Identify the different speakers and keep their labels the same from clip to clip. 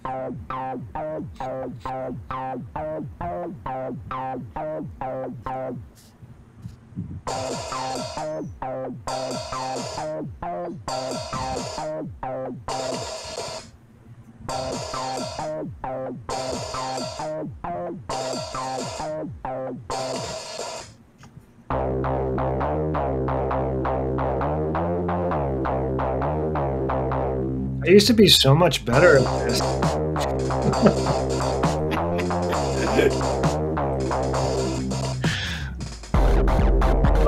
Speaker 1: I used to be so much better at this.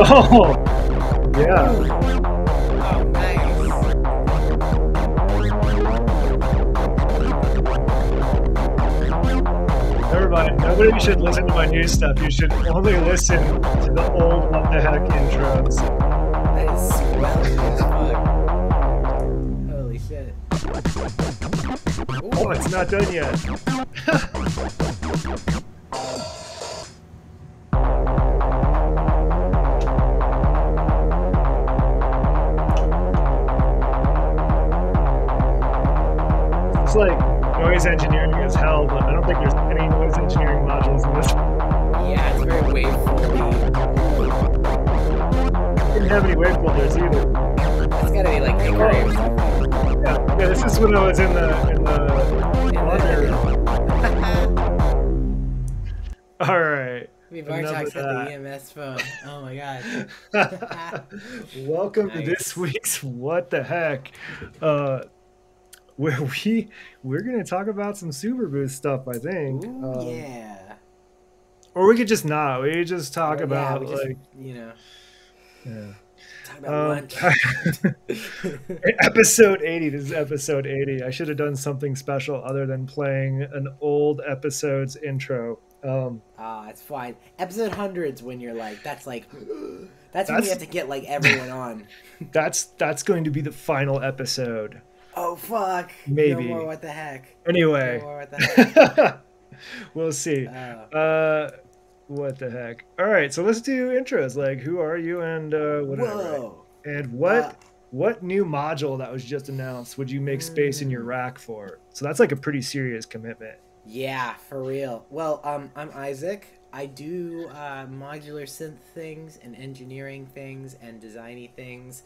Speaker 1: Oh, yeah.
Speaker 2: Oh, nice.
Speaker 1: Never mind. Nobody should listen to my new stuff. You should only listen to the old What the Heck intros.
Speaker 2: That is swell as fuck. Holy shit.
Speaker 1: Oh, it's not done yet. It's like noise engineering as hell, but I don't think there's any noise engineering modules in this.
Speaker 2: Yeah, it's very waveformy.
Speaker 1: Didn't have any wave filters either.
Speaker 2: It's gotta be like Hickory or something.
Speaker 1: Yeah, this is when I was in the laundry room. All right.
Speaker 2: I mean, Bartok's got the EMS phone. Oh my god.
Speaker 1: Welcome to
Speaker 2: Nice.
Speaker 1: this week's What the Heck, where we're gonna talk about some Super Boost stuff, I think.
Speaker 2: Ooh, yeah.
Speaker 1: Or we could just not. We could just talk
Speaker 2: Or,
Speaker 1: about
Speaker 2: we just,
Speaker 1: like
Speaker 2: you know,
Speaker 1: yeah.
Speaker 2: talk about lunch.
Speaker 1: Episode 80. This is episode 80. I should have done something special other than playing an old episode's intro.
Speaker 2: It's fine. Episode hundreds when you're like, that's when you have to get like everyone on.
Speaker 1: That's going to be the final episode.
Speaker 2: Oh fuck.
Speaker 1: Maybe.
Speaker 2: No more what the heck.
Speaker 1: Anyway.
Speaker 2: No more what the heck.
Speaker 1: We'll see. What the heck? All right, so let's do intros. Like, who are you and whatever.
Speaker 2: Whoa.
Speaker 1: And what new module that was just announced would you make space in your rack for? So that's like a pretty serious commitment.
Speaker 2: Yeah, for real. Well, I'm Isaac. I do modular synth things and engineering things and designy things,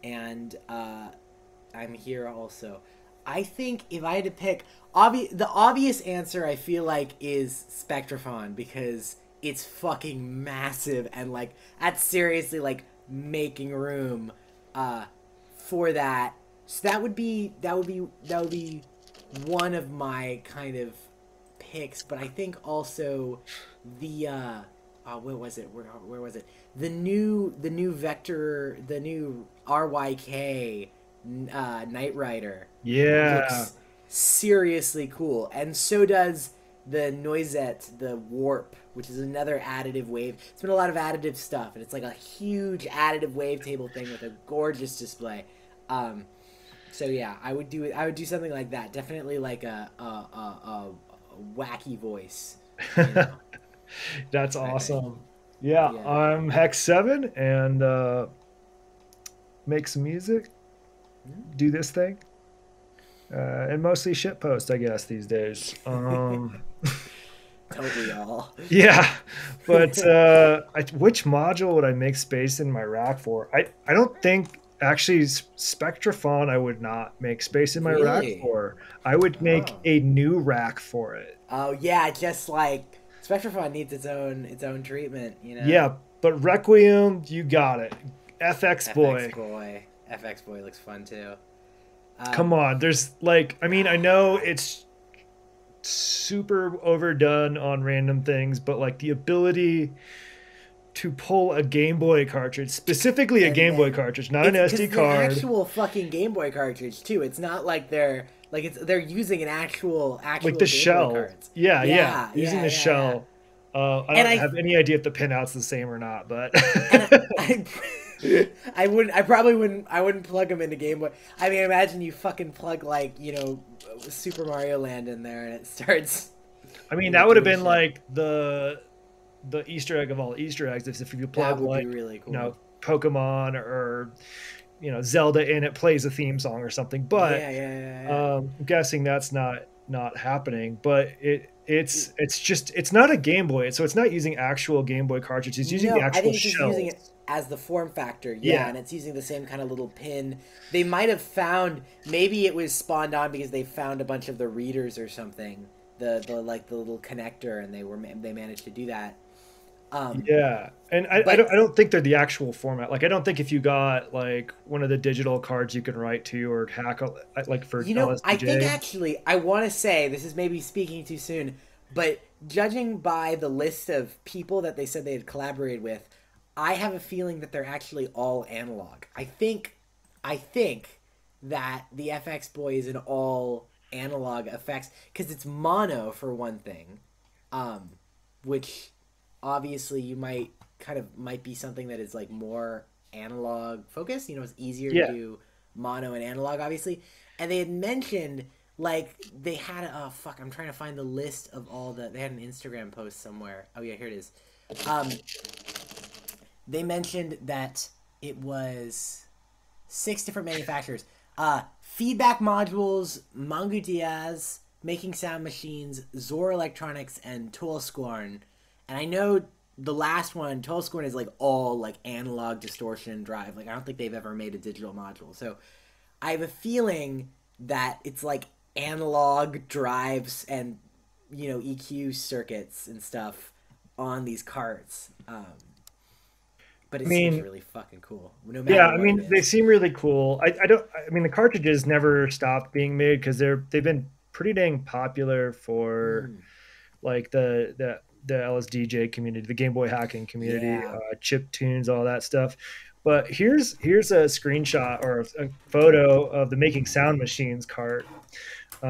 Speaker 2: and I'm here also. I think if I had to pick, the obvious answer I feel like is Spectrophon, because it's fucking massive and like that's seriously like making room for that. So that would be one of my kind of picks, but I think also the what was it? Where was it? The new Vector, the new RYK Knight Rider.
Speaker 1: Yeah.
Speaker 2: Looks seriously cool, and so does the Noisette, the Warp, which is another additive wave. It's been a lot of additive stuff, and it's like a huge additive wavetable thing with a gorgeous display. So yeah, I would do something like that. Definitely like a wacky voice. You know?
Speaker 1: That's awesome. Yeah, I'm Hex 7 and make some music, do this thing, and mostly shitpost, I guess, these days.
Speaker 2: Totally all.
Speaker 1: Yeah, but which module would I make space in my rack for? I don't think. Actually, Spectrophon, I would not make space in my rack for. I would make a new rack for it.
Speaker 2: Oh yeah, just like Spectrophon needs its own treatment, you know.
Speaker 1: Yeah, but Requiem, you got it. FX Boy.
Speaker 2: FX Boy looks fun too.
Speaker 1: Come on, there's like, I mean, I know it's super overdone on random things, but like the ability to pull a Game Boy cartridge, specifically a Game Boy cartridge, not an SD card.
Speaker 2: An actual fucking Game Boy cartridge too. It's not like they're using an actual
Speaker 1: like the
Speaker 2: Game
Speaker 1: shell.
Speaker 2: Boy cards.
Speaker 1: Using the shell. I don't have any idea if the pinout's the same or not, but
Speaker 2: I wouldn't plug them into Game Boy. I mean, imagine you fucking plug like, you know, Super Mario Land in there and it starts.
Speaker 1: I mean, that would have been like the Easter egg of all Easter eggs if you plug like really cool. You know, Pokemon or you know, Zelda in, it plays a theme song or something. But I'm guessing that's not not happening. But it's not a Game Boy, so it's not using actual Game Boy cartridges. It's using the
Speaker 2: No, I
Speaker 1: actual
Speaker 2: think it's just using it
Speaker 1: shells.
Speaker 2: as the form factor, yeah,
Speaker 1: Yeah,
Speaker 2: and it's using the same kind of little pin. They might have found, maybe it was spawned on because they found a bunch of the readers or something, the like the little connector, and they managed to do that. Um,
Speaker 1: yeah, and
Speaker 2: but
Speaker 1: I don't think they're the actual format. Like I don't think if you got like one of the digital cards you can write to or hack like for
Speaker 2: I think
Speaker 1: LSDJ.
Speaker 2: actually, I want to say this is maybe speaking too soon, but judging by the list of people that they said they had collaborated with, I have a feeling that they're actually all analog. I think that the FX Boy is an all analog effects because it's mono for one thing, um, which obviously you might be something that is like more analog focused. You know, it's easier to
Speaker 1: Yeah,
Speaker 2: do mono and analog, obviously. And they had mentioned like they had oh fuck, I'm trying to find the list of all the they had an Instagram post somewhere. Oh yeah, here it is. Um, they mentioned that it was six different manufacturers. Feedback modules, Mangu Diaz, Making Sound Machines, Zor Electronics, and Toolscorn. And I know the last one, Toolscorn, is like all like analog distortion drive. Like I don't think they've ever made a digital module. So I have a feeling that it's like analog drives and EQ circuits and stuff on these carts. But
Speaker 1: I
Speaker 2: it seems
Speaker 1: mean,
Speaker 2: really fucking cool, no
Speaker 1: yeah,
Speaker 2: matter
Speaker 1: I
Speaker 2: what it
Speaker 1: mean they
Speaker 2: is.
Speaker 1: seem really cool. I don't. I mean the cartridges never stopped being made because they've been pretty dang popular for
Speaker 2: Mm,
Speaker 1: like the LSDJ community, the Game Boy hacking community,
Speaker 2: yeah,
Speaker 1: chip tunes, all that stuff. But here's a screenshot or a photo of the Making Sound Machines cart,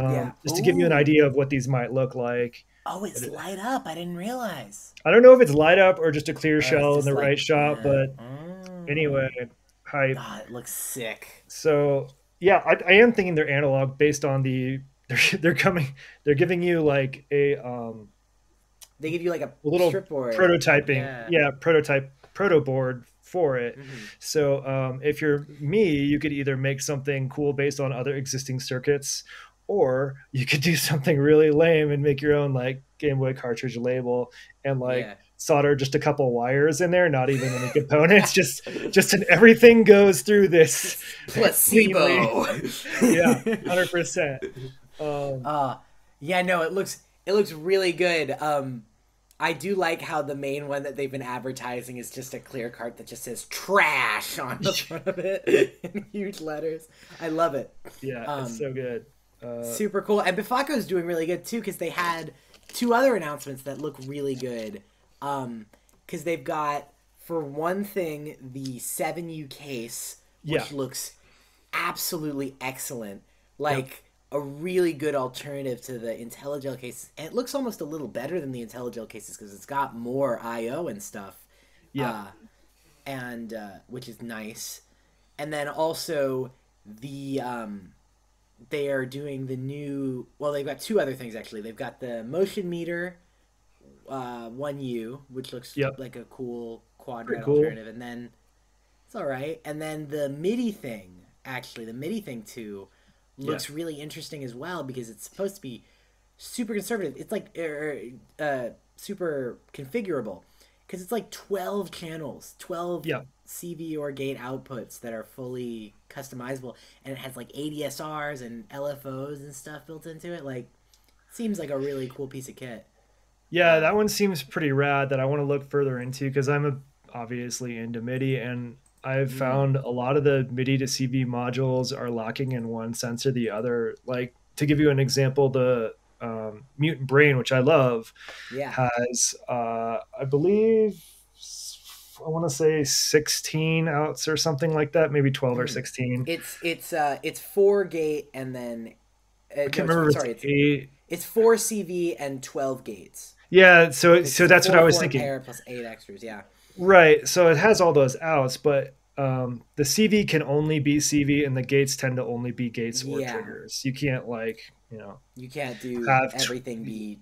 Speaker 2: yeah.
Speaker 1: just to give you an
Speaker 2: Ooh,
Speaker 1: idea of what these might look like.
Speaker 2: oh, it's light up. I didn't realize.
Speaker 1: I don't know if it's light up or just a clear
Speaker 2: It's
Speaker 1: shell in
Speaker 2: just
Speaker 1: the
Speaker 2: like,
Speaker 1: right shot, but anyway, hype.
Speaker 2: God, it looks sick.
Speaker 1: So yeah, I am thinking they're analog based on the they're coming they're giving you like
Speaker 2: They give you like a
Speaker 1: a little
Speaker 2: strip board.
Speaker 1: prototyping,
Speaker 2: Yeah.
Speaker 1: yeah, proto board for it.
Speaker 2: Mm-hmm.
Speaker 1: So if you're me, you could either make something cool based on other existing circuits, or you could do something really lame and make your own like Game Boy cartridge label and like
Speaker 2: Yeah.
Speaker 1: solder just a couple wires in there, not even any components, just an everything goes through this cleanly.
Speaker 2: Placebo.
Speaker 1: Yeah, 100%. Um,
Speaker 2: uh yeah, no, it looks really good. I do like how the main one that they've been advertising is just a clear cart that just says trash on the front of it in huge letters. I love it.
Speaker 1: yeah, it's
Speaker 2: Um
Speaker 1: so good.
Speaker 2: Super cool. And Bifaco's doing really good too because they had two other announcements that look really good. Because they've got, for one thing, the 7U case,
Speaker 1: Yeah,
Speaker 2: which looks absolutely excellent.
Speaker 1: yep,
Speaker 2: Like a really good alternative to the IntelliGel cases. And it looks almost a little better than the IntelliGel cases because it's got more I/O and stuff,
Speaker 1: yeah,
Speaker 2: uh, and which is nice. And then also the they are doing the new. Well, they've got two other things actually. They've got the motion meter 1U, which looks
Speaker 1: yep.
Speaker 2: like a cool
Speaker 1: Pretty
Speaker 2: quadrant
Speaker 1: cool.
Speaker 2: alternative, and then it's all right. And then the MIDI thing, actually, the MIDI thing too,
Speaker 1: Yeah,
Speaker 2: looks really interesting as well because it's supposed to be super conservative. It's like super configurable because it's like 12 channels, 12
Speaker 1: yeah.
Speaker 2: CV or gate outputs that are fully customizable, and it has like ADSRs and LFOs and stuff built into it. Like, seems like a really cool piece of kit.
Speaker 1: Yeah,
Speaker 2: Uh,
Speaker 1: that one seems pretty rad that I want to look further into because obviously into MIDI and I've
Speaker 2: mm,
Speaker 1: found a lot of the MIDI to CV modules are lacking in one sense or the other. Like to give you an example, the Mutant Brain, which I love,
Speaker 2: yeah.
Speaker 1: has I believe I want to say 16 outs or something like that, maybe 12 or
Speaker 2: Mm.
Speaker 1: 16.
Speaker 2: It's four gate and then
Speaker 1: I
Speaker 2: no,
Speaker 1: can't remember if it's
Speaker 2: sorry,
Speaker 1: eight.
Speaker 2: it's four CV and 12 gates
Speaker 1: Yeah,
Speaker 2: because
Speaker 1: so
Speaker 2: it's a
Speaker 1: that's what I
Speaker 2: four
Speaker 1: was
Speaker 2: four
Speaker 1: thinking.
Speaker 2: pair plus eight extras. Yeah,
Speaker 1: Right. So it has all those outs, but the CV can only be CV, and the gates tend to only be gates or
Speaker 2: yeah.
Speaker 1: triggers. You can't like
Speaker 2: You can't do
Speaker 1: have
Speaker 2: everything be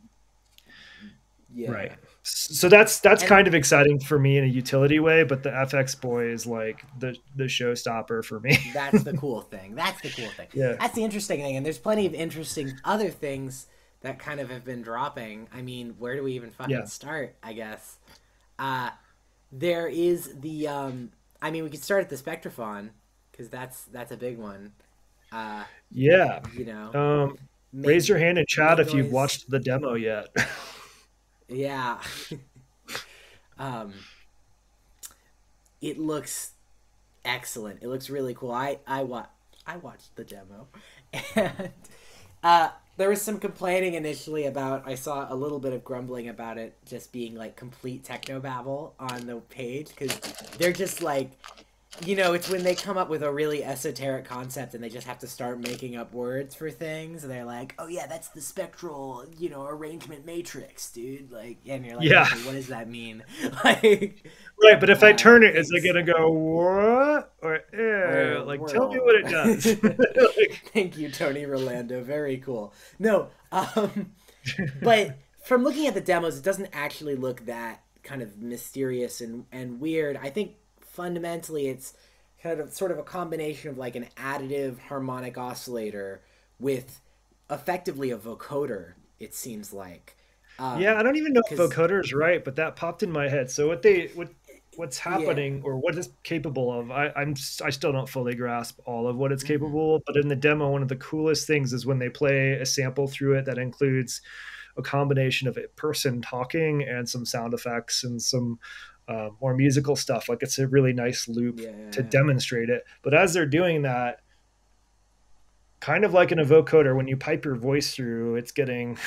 Speaker 2: Yeah.
Speaker 1: Right. So that's
Speaker 2: And
Speaker 1: kind of exciting for me in a utility way, but the FX Boy is like the showstopper for me.
Speaker 2: that's the cool thing. That's the cool thing.
Speaker 1: Yeah.
Speaker 2: That's the interesting thing. And there's plenty of interesting other things that kind of have been dropping. I mean, where do we even fucking
Speaker 1: Yeah.
Speaker 2: start, I guess? Uh there is the I mean, we could start at the Spectrophon because that's a big one. Uh,
Speaker 1: Yeah.
Speaker 2: you know,
Speaker 1: Um,
Speaker 2: make
Speaker 1: raise your hand in chat
Speaker 2: make
Speaker 1: if you've
Speaker 2: noise.
Speaker 1: watched the demo yet.
Speaker 2: Yeah. um it looks excellent. It looks really cool. I watched the demo, and there was some complaining initially about. I saw a little bit of grumbling about it just being like complete techno babble on the page because they're just like, it's when they come up with a really esoteric concept and they just have to start making up words for things. And they're like, "Oh yeah, that's the spectral, arrangement matrix, dude." Like, and you're like,
Speaker 1: Yeah.
Speaker 2: "Okay, what does that mean?" like,
Speaker 1: Right, but if I turn it, is it
Speaker 2: thanks.
Speaker 1: gonna go what or
Speaker 2: Or
Speaker 1: like tell me what it does? Like,
Speaker 2: thank you, Tony Rolando. Very cool. No, but from looking at the demos, it doesn't actually look that kind of mysterious and weird. I think fundamentally it's kind of sort of a combination of like an additive harmonic oscillator with effectively a vocoder. It seems like,
Speaker 1: yeah, I don't even know if
Speaker 2: because
Speaker 1: vocoder is right, but that popped in my head. So what's
Speaker 2: yeah,
Speaker 1: happening or what it's capable of? I still don't fully grasp all of what it's
Speaker 2: mm-hmm.
Speaker 1: capable of, but in the demo, one of the coolest things is when they play a sample through it that includes a combination of a person talking and some sound effects and some more musical stuff. Like it's a really nice loop to
Speaker 2: Yeah,
Speaker 1: demonstrate it. But as they're doing that, kind of like in a vocoder, when you pipe your voice through, it's getting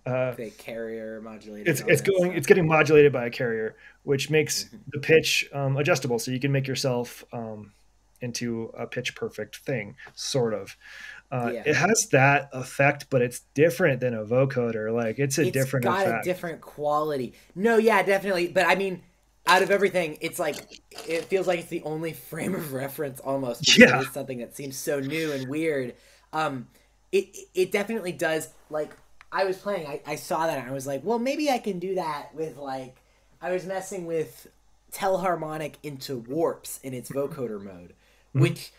Speaker 1: uh,
Speaker 2: the carrier modulated,
Speaker 1: it's
Speaker 2: all that
Speaker 1: it's
Speaker 2: stuff.
Speaker 1: getting modulated by a carrier, which makes
Speaker 2: Mm-hmm.
Speaker 1: the pitch adjustable, so you can make yourself into a pitch perfect thing, sort of.
Speaker 2: Yeah.
Speaker 1: It has that effect, but it's different than a vocoder. Like it's a
Speaker 2: It's
Speaker 1: different
Speaker 2: got a
Speaker 1: effect.
Speaker 2: different quality. No, yeah, definitely. But I mean, out of everything, it's like it feels like it's the only frame of reference almost because it
Speaker 1: Yeah,
Speaker 2: is something that seems so new and weird. Um, it definitely does. Like I was playing, I saw that and I was like, well, maybe I can do that with like I was messing with Telharmonic into warps in its vocoder mode,
Speaker 1: mhm.
Speaker 2: which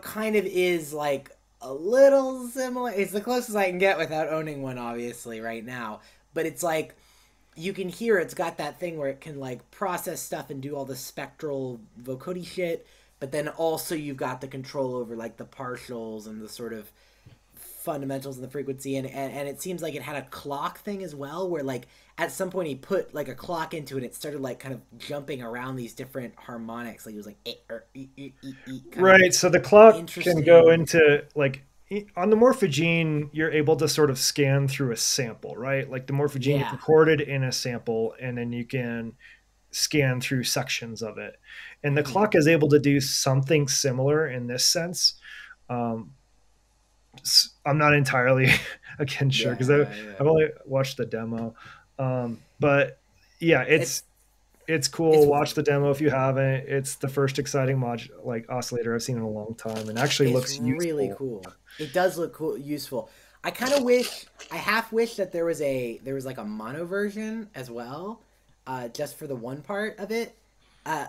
Speaker 2: kind of is like a little similar. It's the closest I can get without owning one, obviously, right now. But it's like you can hear it's got that thing where it can like process stuff and do all the spectral vocody shit. But then also you've got the control over like the partials and the sort of fundamentals and the frequency and it seems like it had a clock thing as well where like at some point he put like a clock into it and it started like kind of jumping around these different harmonics like it was like kind of
Speaker 1: Right. So the clock can go
Speaker 2: interesting.
Speaker 1: into like on the morphogene, you're able to sort of scan through a sample, right? Like the morphogene is
Speaker 2: Yeah.
Speaker 1: recorded in a sample, and then you can scan through sections of it. And the
Speaker 2: Mm-hmm.
Speaker 1: clock is able to do something similar in this sense. Um, I'm not entirely again sure because
Speaker 2: Yeah.
Speaker 1: I've only watched the demo, but yeah,
Speaker 2: It's
Speaker 1: it's
Speaker 2: it's
Speaker 1: cool. Watch the demo if you haven't. It's the first exciting like oscillator I've seen in a long time, and actually
Speaker 2: it's
Speaker 1: looks
Speaker 2: really
Speaker 1: useful.
Speaker 2: cool. It does look cool, useful. I kind of wish I half wish that there was like a mono version as well, just for the one part of it.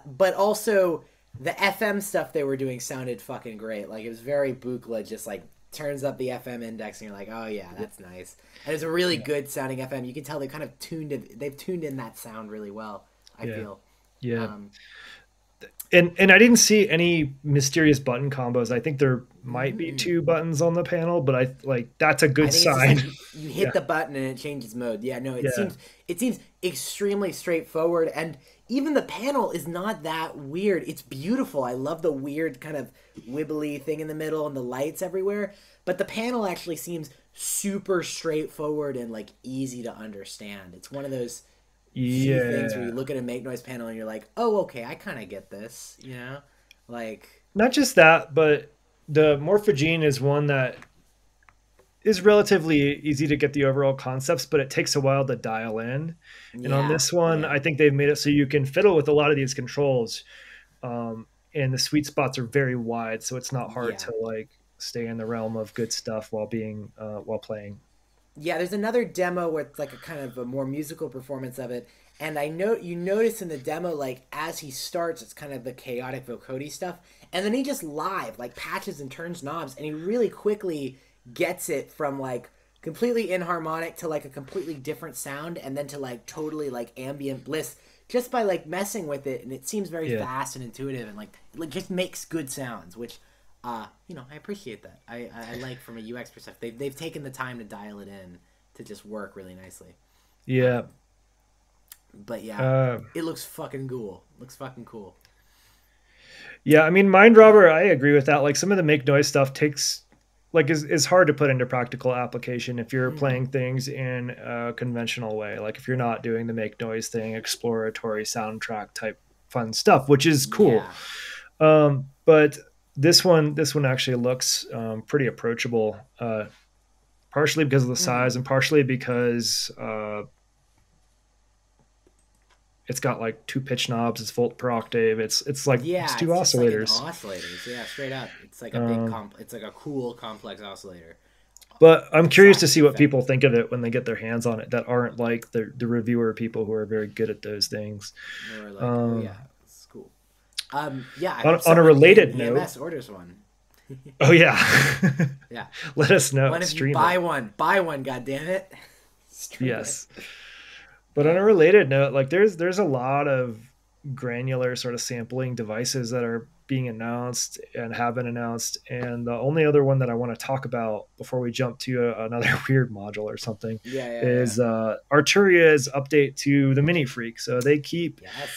Speaker 2: But also the FM stuff they were doing sounded fucking great. Like it was very Buchla, just like turns up the FM index and you're like, oh yeah, that's nice. And it's a really
Speaker 1: Yeah,
Speaker 2: good sounding FM. You can tell they kind of tuned it. They've tuned in that sound really well. I
Speaker 1: yeah,
Speaker 2: feel.
Speaker 1: yeah.
Speaker 2: Um,
Speaker 1: And I didn't see any mysterious button combos. I think there might be
Speaker 2: mm-mm.
Speaker 1: two buttons on the panel, but I like that's a
Speaker 2: I
Speaker 1: good
Speaker 2: think it's just
Speaker 1: sign.
Speaker 2: like you
Speaker 1: Yeah,
Speaker 2: hit the button and it changes mode. Yeah, no, it
Speaker 1: yeah,
Speaker 2: seems it seems extremely straightforward and even the panel is not that weird. It's beautiful. I love the weird kind of wibbly thing in the middle and the lights everywhere. But the panel actually seems super straightforward and like easy to understand. It's one of those few things where you
Speaker 1: yeah.
Speaker 2: look at a make noise panel and you're like, "Oh, okay, I kind of get this," Like,
Speaker 1: Not just that, but the morphogene is one that is relatively easy to get the overall concepts, but it takes a while to dial in. And on
Speaker 2: yeah,
Speaker 1: this one,
Speaker 2: yeah.
Speaker 1: I think they've made it so you can fiddle with a lot of these controls, and the sweet spots are very wide, so it's not hard
Speaker 2: Yeah.
Speaker 1: to like stay in the realm of good stuff while being while playing.
Speaker 2: Yeah, there's another demo where it's like a kind of a more musical performance of it. And I know you notice in the demo, like as he starts, it's kind of the chaotic vocody stuff, and then he just live like patches and turns knobs, and he really quickly gets it from like completely inharmonic to like a completely different sound, and then to like totally like ambient bliss just by like messing with it, and it seems very
Speaker 1: Yeah.
Speaker 2: fast and intuitive, and like just makes good sounds, which I appreciate that. I like from a UX perspective, they've taken the time to dial it in to just work really nicely.
Speaker 1: Yeah.
Speaker 2: Um, but yeah,
Speaker 1: Uh,
Speaker 2: it looks fucking cool. Looks fucking cool.
Speaker 1: yeah, I mean, Mind Robber, I agree with that. Like some of the make noise stuff takes like is hard to put into practical application if you're
Speaker 2: Mm-hmm.
Speaker 1: playing things in a conventional way. Like if you're not doing the make noise thing, exploratory soundtrack type fun stuff, which is cool.
Speaker 2: Yeah.
Speaker 1: But this one actually looks pretty approachable. Partially because of the
Speaker 2: Mm-hmm.
Speaker 1: size, and partially because it's got like two pitch knobs. It's volt per octave. It's
Speaker 2: Yeah,
Speaker 1: two
Speaker 2: it's just like an
Speaker 1: oscillators.
Speaker 2: oscillators. Yeah, straight up. It's like a
Speaker 1: Um,
Speaker 2: it's like a cool complex oscillator.
Speaker 1: but I'm curious to
Speaker 2: Slash
Speaker 1: see what
Speaker 2: effect.
Speaker 1: people think of it when they get their hands on it that aren't like the reviewer people who are very good at those things.
Speaker 2: Or like, oh
Speaker 1: Um,
Speaker 2: yeah, it's cool. Yeah, I hope
Speaker 1: on a
Speaker 2: someone in
Speaker 1: related note,
Speaker 2: EMS orders one.
Speaker 1: oh yeah,
Speaker 2: Yeah.
Speaker 1: let us know.
Speaker 2: One of you
Speaker 1: Stream it.
Speaker 2: buy one, god damn it. Stream it.
Speaker 1: Yes. But on a related note, like there's a lot of granular sort of sampling devices that are being announced and have been announced. And the only other one that I want to talk about before we jump to another weird module or something
Speaker 2: Yeah, yeah, yeah.
Speaker 1: is Arturia's update to the Mini Freak. So they keep
Speaker 2: Yes.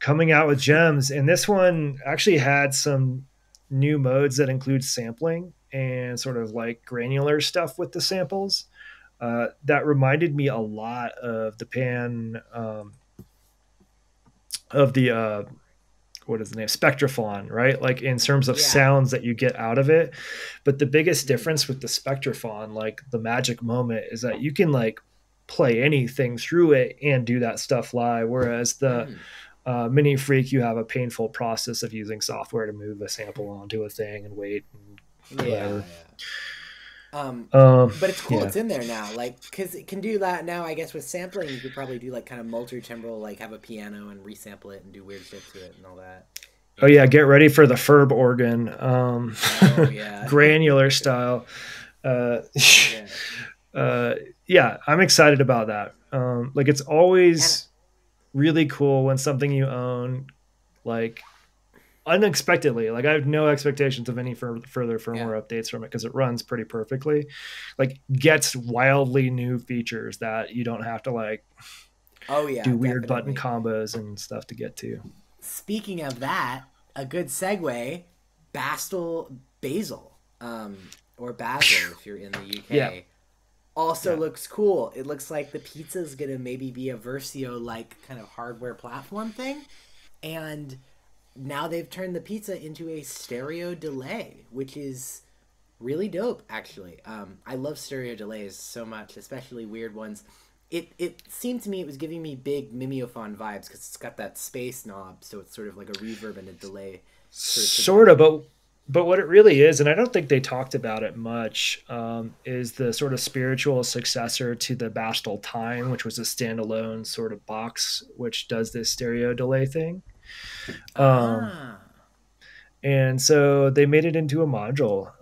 Speaker 1: coming out with gems, and this one actually had some new modes that include sampling and sort of like granular stuff with the samples that reminded me a lot of the pan of the what is the name spectrophon, right? Like in terms of
Speaker 2: Yeah.
Speaker 1: sounds that you get out of it. But the biggest
Speaker 2: Mm.
Speaker 1: difference with the spectrophon, like the magic moment, is that you can like play anything through it and do that stuff live, whereas the
Speaker 2: Mm.
Speaker 1: Mini Freak, you have a painful process of using software to move a sample onto a thing and wait and
Speaker 2: Yeah,
Speaker 1: whatever.
Speaker 2: yeah. Um, but it's cool.
Speaker 1: Yeah.
Speaker 2: It's in there now, like because it can do that now. I guess with sampling, you could probably do like kind of multi-timbral, like have a piano and resample it and do weird shit to it and all that.
Speaker 1: Oh yeah,
Speaker 2: And
Speaker 1: get ready for the Ferb organ,
Speaker 2: oh yeah,
Speaker 1: granular style. Uh,
Speaker 2: yeah,
Speaker 1: uh, yeah, I'm excited about that. Like it's
Speaker 2: and
Speaker 1: always really cool when something you own, like unexpectedly, like I have no expectations of any further
Speaker 2: yeah.
Speaker 1: firmware updates from it because it runs pretty perfectly. Like gets wildly new features that you don't have to like
Speaker 2: Oh yeah,
Speaker 1: do weird button
Speaker 2: definitely.
Speaker 1: combos and stuff to get to.
Speaker 2: Speaking of that, a good segue, Basil, or Basil if you're in the
Speaker 1: Yeah,
Speaker 2: UK, also
Speaker 1: yeah.
Speaker 2: looks cool. It looks like the pizza's gonna maybe be a Versio like kind of hardware platform thing, and now they've turned the pizza into a stereo delay, which is really dope. Actually, I love stereo delays so much, especially weird ones. It seemed to me it was giving me big mimeophone vibes because it's got that space knob, so it's sort of like a reverb and a delay sort of
Speaker 1: Sort of,
Speaker 2: together.
Speaker 1: but what it really is, and I don't think they talked about it much, is the sort of spiritual successor to the Bastel Time, which was a standalone sort of box which does this stereo delay thing. Um,
Speaker 2: Ah,
Speaker 1: and so they made it into a module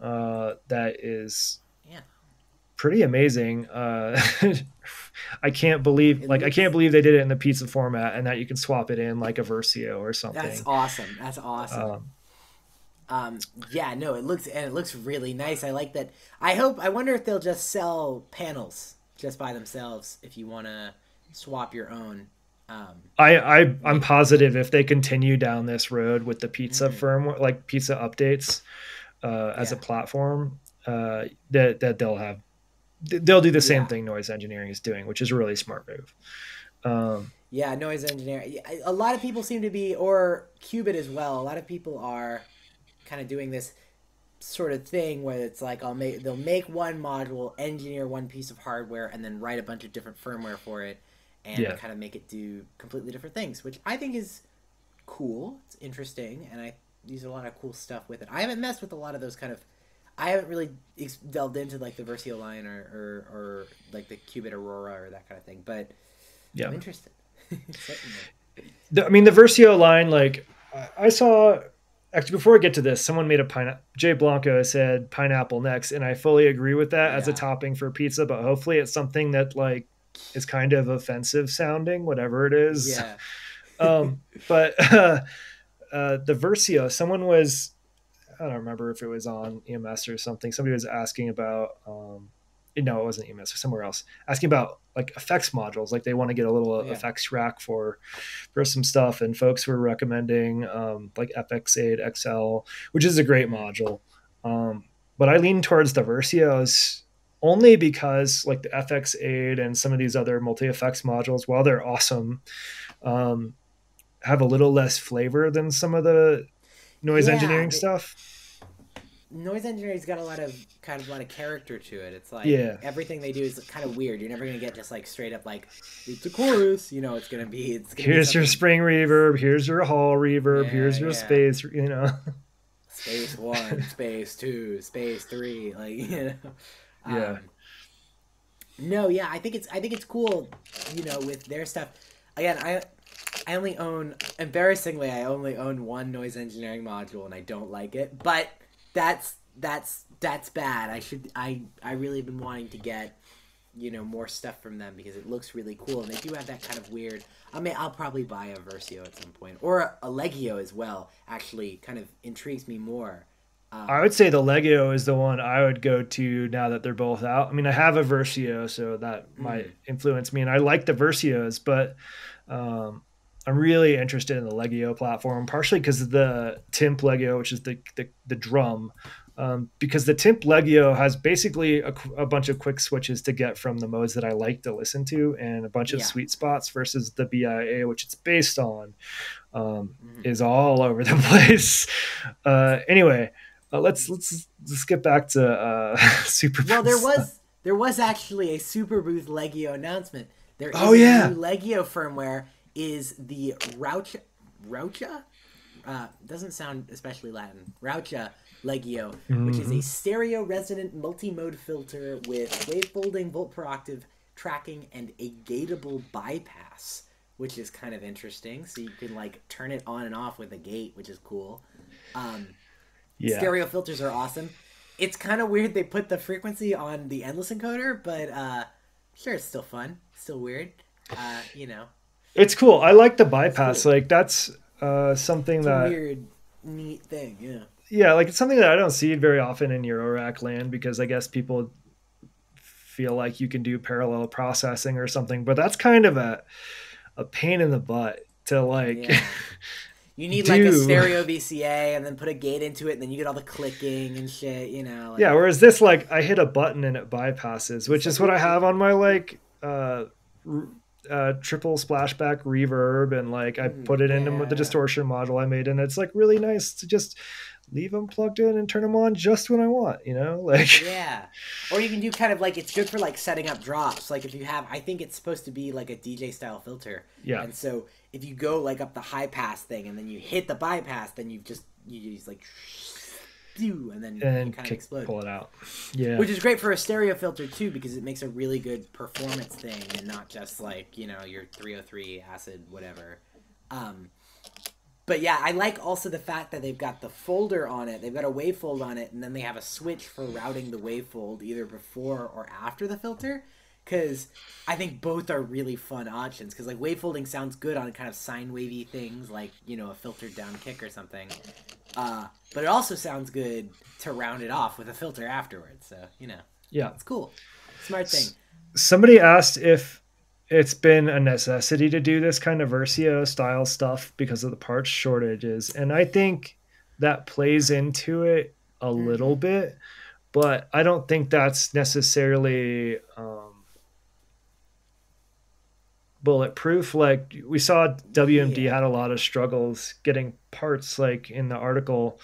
Speaker 1: that is
Speaker 2: yeah.
Speaker 1: pretty amazing. I can't believe
Speaker 2: It
Speaker 1: like I can't
Speaker 2: looks
Speaker 1: believe they did it in the pizza format and that you can swap it in like a Versio or
Speaker 2: that's
Speaker 1: something.
Speaker 2: awesome. That's awesome.
Speaker 1: Um,
Speaker 2: Yeah, no, it looks really nice. I like that. I wonder if they'll just sell panels just by themselves if you want to swap your own.
Speaker 1: I'm
Speaker 2: Maybe.
Speaker 1: positive if they continue down this road with the pizza
Speaker 2: Mm,
Speaker 1: firmware, like pizza updates as a
Speaker 2: yeah,
Speaker 1: platform, that they'll do the same
Speaker 2: yeah,
Speaker 1: thing noise engineering is doing, which is a really smart move. Um,
Speaker 2: yeah. Noise engineering. Yeah, a lot of people seem to be, or Qubit as well. A lot of people are kind of doing this sort of thing where it's like they'll make one module, engineer one piece of hardware, and then write a bunch of different firmware for it, and
Speaker 1: yeah,
Speaker 2: kind of make it do completely different things, which I think is cool. It's interesting, and I use a lot of cool stuff with it. I haven't messed with a lot of those kind of. I haven't really delved into like the Versio line or like the Qubit Aurora or that kind of thing, but I'm
Speaker 1: Yeah.
Speaker 2: interested. Certainly.
Speaker 1: I mean, the Versio line, like I saw. Actually, before I get to this, someone made a pineapple. Jay Blanco said pineapple next, and I fully agree with that as a
Speaker 2: Yeah.
Speaker 1: topping for pizza. But hopefully, it's something that like is kind of offensive sounding, whatever it is.
Speaker 2: Yeah.
Speaker 1: But the Versio, someone was, I don't remember if it was on EMS or something. Somebody was asking about, no, it wasn't EMS or somewhere else, asking about like effects modules. Like they want to get a little
Speaker 2: Yeah.
Speaker 1: effects rack for some stuff, and folks were recommending like FX8 XL, which is a great
Speaker 2: Mm-hmm.
Speaker 1: module. But I lean towards the Versios only because like the FX8 and some of these other multi effects modules, while they're awesome, um, have a little less flavor than some of the noise
Speaker 2: Yeah.
Speaker 1: engineering stuff.
Speaker 2: Noise engineering's got a lot of kind of a lot of character to it. It's like
Speaker 1: Yeah.
Speaker 2: everything they do is kind of weird. You're never gonna get just like straight up like it's a chorus. You know, it's gonna be
Speaker 1: Here's your
Speaker 2: something.
Speaker 1: spring reverb. Here's your hall reverb.
Speaker 2: Yeah,
Speaker 1: Here's your
Speaker 2: yeah.
Speaker 1: space. You know.
Speaker 2: Space one, space two, space three. Like you know.
Speaker 1: Yeah.
Speaker 2: Um, no, yeah, I think it's cool. You know, with their stuff. Again, I only own, embarrassingly, I only own one noise engineering module, and I don't like it. But that's bad. I really have been wanting to get more stuff from them because it looks really cool, and they do have that kind of weird. I mean, I'll probably buy a Versio at some point, or a Legio as well. Actually, kind of intrigues me more.
Speaker 1: I
Speaker 2: Um,
Speaker 1: would say the Legio is the one I would go to now that they're both out. I mean, I have a Versio, so that might
Speaker 2: mm,
Speaker 1: influence me, and I like the Versios, but um, I'm really interested in the Legio platform, partially because of the Timp Legio, which is the drum. Because the Timp Legio has basically a bunch of quick switches to get from the modes that I like to listen to, and a bunch of
Speaker 2: yeah.
Speaker 1: sweet spots versus the BIA, which it's based on,
Speaker 2: Mm.
Speaker 1: is all over the place. Anyway, let's get back to Super
Speaker 2: Well,
Speaker 1: Boost.
Speaker 2: there was actually a Super Booth Legio announcement. There
Speaker 1: Oh
Speaker 2: is a new
Speaker 1: yeah.
Speaker 2: Legio firmware. Is the Raucha? Doesn't sound especially Latin. Raucha Legio, which is a
Speaker 1: Mm-hmm.
Speaker 2: stereo resonant multi-mode filter with wavefolding, volt per octave tracking, and a gateable bypass, which is kind of interesting. So you can like turn it on and off with a gate, which is cool. Um,
Speaker 1: Yeah.
Speaker 2: Stereo filters are awesome. It's kind of weird they put the frequency on the endless encoder, but sure, it's still fun. Still weird. You know,
Speaker 1: It's cool. I like the
Speaker 2: it's
Speaker 1: bypass.
Speaker 2: cool.
Speaker 1: Like that's something
Speaker 2: It's a
Speaker 1: that,
Speaker 2: weird, neat thing. Yeah.
Speaker 1: yeah, like it's something that I don't see very often in Eurorack land because I guess people feel like you can do parallel processing or something, but that's kind of a pain in the butt to like
Speaker 2: Yeah. You need like a
Speaker 1: do.
Speaker 2: stereo VCA and then put a gate into it, and then you get all the clicking and shit. You know,
Speaker 1: Yeah,
Speaker 2: like
Speaker 1: whereas this, like, I hit a button and it bypasses,
Speaker 2: it's
Speaker 1: which
Speaker 2: like
Speaker 1: is what I
Speaker 2: woo.
Speaker 1: have on my like triple splashback reverb, and like I put it into the
Speaker 2: Yeah.
Speaker 1: distortion module I made, and it's like really nice to just leave them plugged in and turn them on just when I want, you know, like
Speaker 2: Yeah. Or you can do kind of like it's good for like setting up drops. Like if you have I think it's supposed to be like a DJ style filter.
Speaker 1: yeah,
Speaker 2: And so if you go like up the high pass thing and then you hit the bypass, then you use like pew, and then you
Speaker 1: and
Speaker 2: kind of
Speaker 1: kick
Speaker 2: explode.
Speaker 1: pull it out. Yeah,
Speaker 2: Which is great for a stereo filter too because it makes a really good performance thing and not just like, your 303 acid whatever. Um but yeah, I like also the fact that they've got the folder on it. They've got a wavefold on it, and then they have a switch for routing the wavefold either before or after the filter. Because I think both are really fun options. Because like wavefolding sounds good on kind of sine wavy things, like a filtered down kick or something. But it also sounds good to round it off with a filter afterwards. So
Speaker 1: yeah.
Speaker 2: it's cool, smart thing.
Speaker 1: Somebody asked if it's been a necessity to do this kind of Versio style stuff because of the parts shortages, and I think that plays into it a little
Speaker 2: Mm-hmm.
Speaker 1: bit, but I don't think that's necessarily bulletproof. Like we saw, WMD
Speaker 2: Yeah,
Speaker 1: had a lot of struggles getting parts. Like in the article,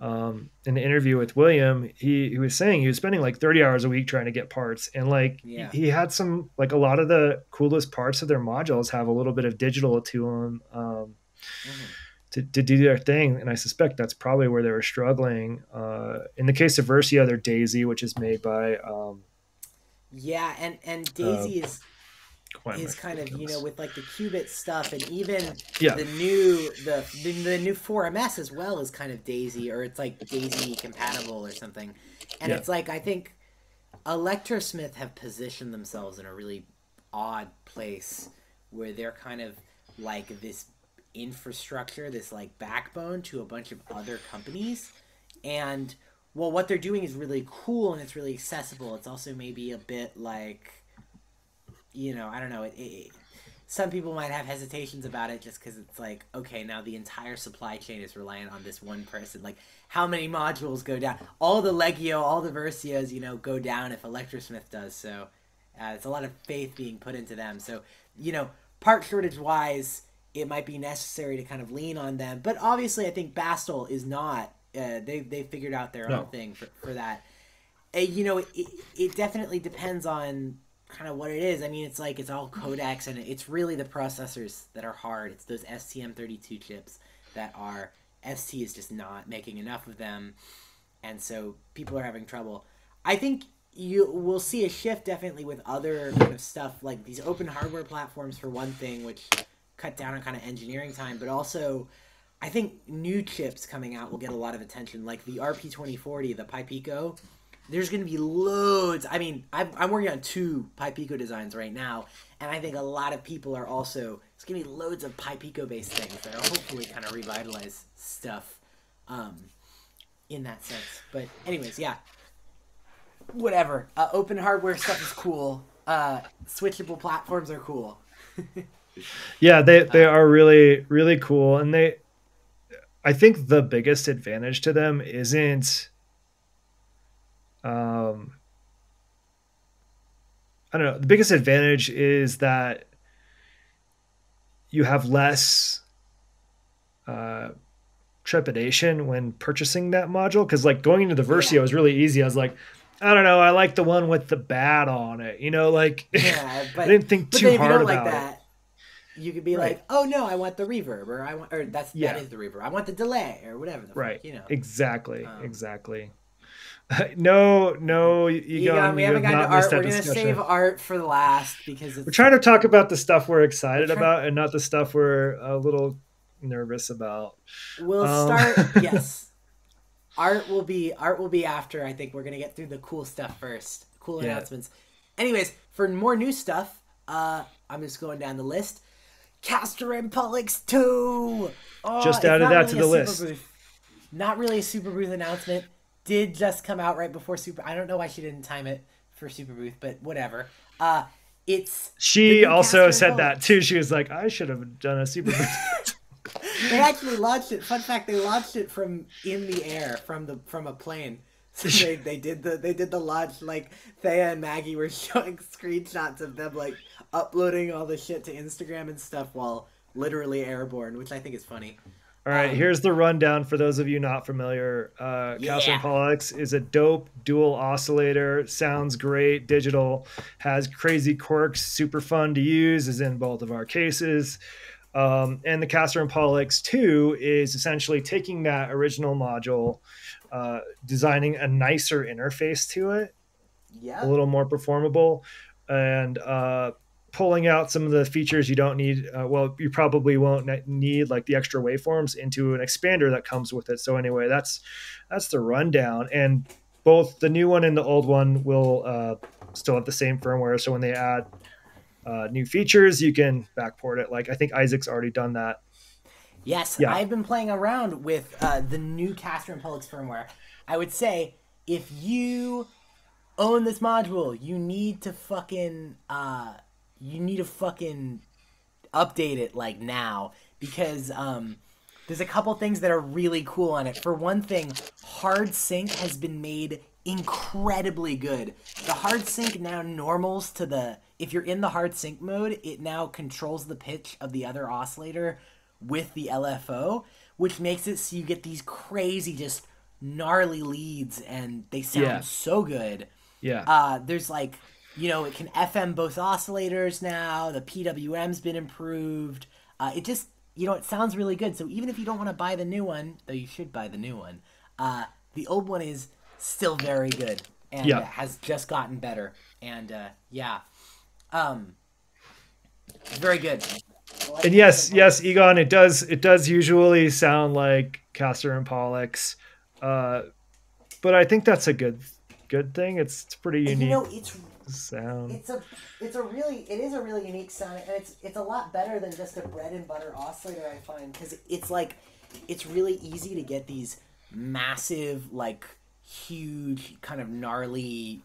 Speaker 1: in the interview with William, he was saying he was spending like 30 hours a week trying to get parts, and like
Speaker 2: yeah.
Speaker 1: he had some, like a lot of the coolest parts of their modules have a little bit of digital to them.
Speaker 2: Mm-hmm.
Speaker 1: to do their thing. And I suspect that's probably where they were struggling. In the case of Versio, they're Daisy, which is made by
Speaker 2: Yeah, and
Speaker 1: uh,
Speaker 2: Daisy
Speaker 1: why am I
Speaker 2: is kind of,
Speaker 1: forgetting this?
Speaker 2: with like the qubit stuff, and even
Speaker 1: Yeah,
Speaker 2: the new 4MS as well is kind of Daisy, or it's like Daisy compatible or something. And
Speaker 1: yeah,
Speaker 2: it's like, I think Electrosmith have positioned themselves in a really odd place where they're kind of like this infrastructure, this like backbone to a bunch of other companies. And well, what they're doing is really cool and it's really accessible. It's also maybe a bit like, I don't know. Some people might have hesitations about it just because it's like, okay, now the entire supply chain is reliant on this one person. Like, how many modules go down? All the Legio, all the Versios, go down if Electrosmith does. So it's a lot of faith being put into them. So, part shortage wise, it might be necessary to kind of lean on them. But obviously, I think Bastel is not. They figured out their own
Speaker 1: no,
Speaker 2: thing for that. It definitely depends on kind of what it is. I mean, it's like it's all codecs, and it's really the processors that are hard. It's those STM32 chips that are ST is just not making enough of them, and so people are having trouble. I think you will see a shift definitely with other kind of stuff like these open hardware platforms for one thing, which cut down on kind of engineering time, but also I think new chips coming out will get a lot of attention, like the RP2040, the PiPico. There's going to be loads. I mean, I'm working on 2 PiPico designs right now, and I think a lot of people are also. It's going to be loads of PiPico based things that are hopefully kind of revitalize stuff, in that sense. But anyways, yeah, whatever. Open hardware stuff is cool. Switchable platforms are cool.
Speaker 1: yeah, they
Speaker 2: uh,
Speaker 1: are really really cool, and I think the biggest advantage to them isn't um, I don't know. The biggest advantage is that you have less uh, trepidation when purchasing that module because like going into the
Speaker 2: yeah,
Speaker 1: Versio was really easy. I was like, I don't know, I like the one with the bat on it. Like
Speaker 2: yeah,
Speaker 1: I didn't think
Speaker 2: but
Speaker 1: too
Speaker 2: then if you
Speaker 1: hard
Speaker 2: don't like
Speaker 1: about it.
Speaker 2: that, you could be
Speaker 1: Right.
Speaker 2: like, oh no, I want the reverb, or that
Speaker 1: Yeah.
Speaker 2: is the reverb. I want the delay, or whatever the fuck,
Speaker 1: Right. Exactly.
Speaker 2: Um,
Speaker 1: Exactly. No, no, Egon,
Speaker 2: We
Speaker 1: you
Speaker 2: haven't
Speaker 1: have
Speaker 2: gotten to
Speaker 1: not missed
Speaker 2: art.
Speaker 1: that
Speaker 2: We're gonna save
Speaker 1: discussion.
Speaker 2: art for the last because
Speaker 1: We're
Speaker 2: it's
Speaker 1: trying to talk about the stuff we're
Speaker 2: we're
Speaker 1: excited
Speaker 2: trying.
Speaker 1: about and not the stuff we're a little nervous about.
Speaker 2: We'll
Speaker 1: Um,
Speaker 2: start. Yes, art will be after. I think we're gonna get through the cool stuff first. Cool
Speaker 1: yeah,
Speaker 2: announcements. Anyways, for more new stuff, I'm just going down the list. Castor and Pollux 2. Oh,
Speaker 1: just
Speaker 2: it's
Speaker 1: added
Speaker 2: not
Speaker 1: that to
Speaker 2: really a
Speaker 1: the
Speaker 2: super
Speaker 1: list.
Speaker 2: booth. Not really a super booth announcement. Did just come out right before super. I don't know why she didn't time it for super booth, but whatever. It's the
Speaker 1: She
Speaker 2: new
Speaker 1: also
Speaker 2: Castor and
Speaker 1: said that
Speaker 2: Pollux.
Speaker 1: too. She was like, I should have done a super boost.
Speaker 2: They actually launched it. Fun fact: they launched it from in the air from a plane. So they did the launch. Like Thea and Maggie were showing screenshots of them like uploading all the shit to Instagram and stuff while literally airborne, which I think is funny.
Speaker 1: All right,
Speaker 2: Um,
Speaker 1: here's the rundown for those of you not familiar. Castle and
Speaker 2: yeah.
Speaker 1: Pollux is a dope dual oscillator. Sounds great, digital, has crazy quirks, super fun to use, is in both of our cases. And the Castor and Pollux 2 is essentially taking that original module, designing a nicer interface to it, a
Speaker 2: Yep.
Speaker 1: little more performable, and pulling out some of the features you don't need. Well, you probably won't need like the extra waveforms into an expander that comes with it. So anyway, that's the rundown. And both the new one and the old one will still have the same firmware. So when they add new features, you can backport it. Like I think Isaac's already done that.
Speaker 2: Yes,
Speaker 1: Yeah,
Speaker 2: I've been playing around with the new Castor and Pollux firmware. I would say if you own this module, you need to fucking update it like now because there's a couple things that are really cool on it. For one thing, hard sync has been made incredibly good. The hard sync now normals to the if you're in the hard sync mode, it now controls the pitch of the other oscillator with the LFO, which makes it so you get these crazy just gnarly leads and they
Speaker 1: yeah,
Speaker 2: sound so good.
Speaker 1: yeah,
Speaker 2: There's like, it can FM both oscillators now. The PWM's been improved. It just it sounds really good. So even if you don't want to buy the new one, though you should buy the new one, uh, the old one is still very good and
Speaker 1: Yeah.
Speaker 2: has just gotten better. And yeah, um, it's very good. I like
Speaker 1: And
Speaker 2: Castor
Speaker 1: yes,
Speaker 2: and
Speaker 1: yes,
Speaker 2: Pollux.
Speaker 1: Egon, it does usually sound like Castor and Pollux. Uh, but I think that's a good thing. It's pretty
Speaker 2: And,
Speaker 1: unique sound.
Speaker 2: it's a it is a really unique sound, and it's a lot better than just a bread and butter oscillator, I find, because it's like it's really easy to get these massive, like, huge kind of gnarly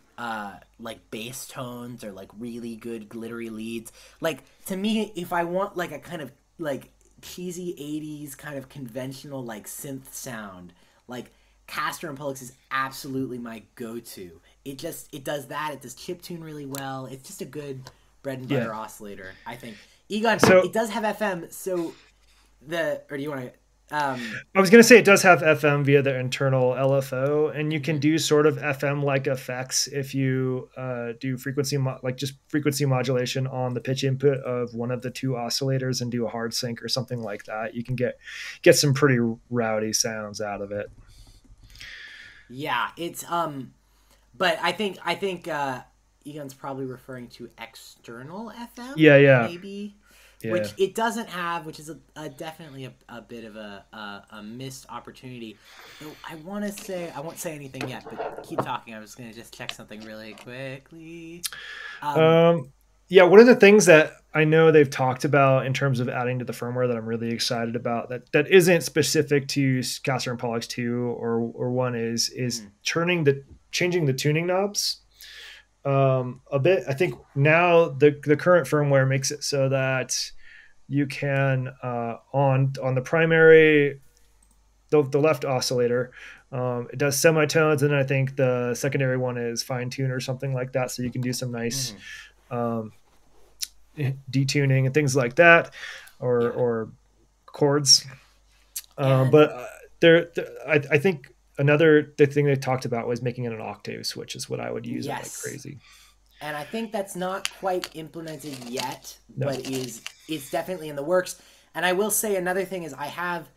Speaker 2: like bass tones, or like really good glittery leads. Like, to me, if I want like a kind of like cheesy 80s kind of conventional like synth sound, like, Castor and Pollux is absolutely my go-to. It does that. It does chiptune really well. It's just a good bread and
Speaker 1: Yeah.
Speaker 2: butter oscillator, I think. Egon,
Speaker 1: So
Speaker 2: it does have FM. So the or do you want to?
Speaker 1: I was going to say it does have FM via the internal LFO, and you can
Speaker 2: Mhm.
Speaker 1: do sort of FM like effects if you do like just frequency modulation on the pitch input of one of the two oscillators and do a hard sync or something like that. You can get some pretty rowdy sounds out of it.
Speaker 2: Yeah, it's but I think Egon's probably referring to external FM,
Speaker 1: Yeah, yeah,
Speaker 2: maybe,
Speaker 1: yeah.
Speaker 2: which it doesn't have, which is definitely a bit of a missed opportunity. Though I want to say I won't say anything yet, but keep talking. I was gonna just check something really quickly. Um,
Speaker 1: Um, yeah, one of the things that I know they've talked about in terms of adding to the firmware that I'm really excited about that isn't specific to Castor and Pollux 2 or one is
Speaker 2: mm,
Speaker 1: changing the tuning knobs a bit. I think now the current firmware makes it so that you can on the primary the left oscillator. It does semitones, and then I think the secondary one is fine tune or something like that. So you can do some nice
Speaker 2: mm,
Speaker 1: um, detuning and things like that,
Speaker 2: yeah,
Speaker 1: or chords.
Speaker 2: and
Speaker 1: But I think another the thing they talked about was making it an octave switch is what I would use it like
Speaker 2: yes,
Speaker 1: crazy.
Speaker 2: and I think that's not quite implemented yet,
Speaker 1: No,
Speaker 2: but it's definitely in the works. And I will say another thing is I've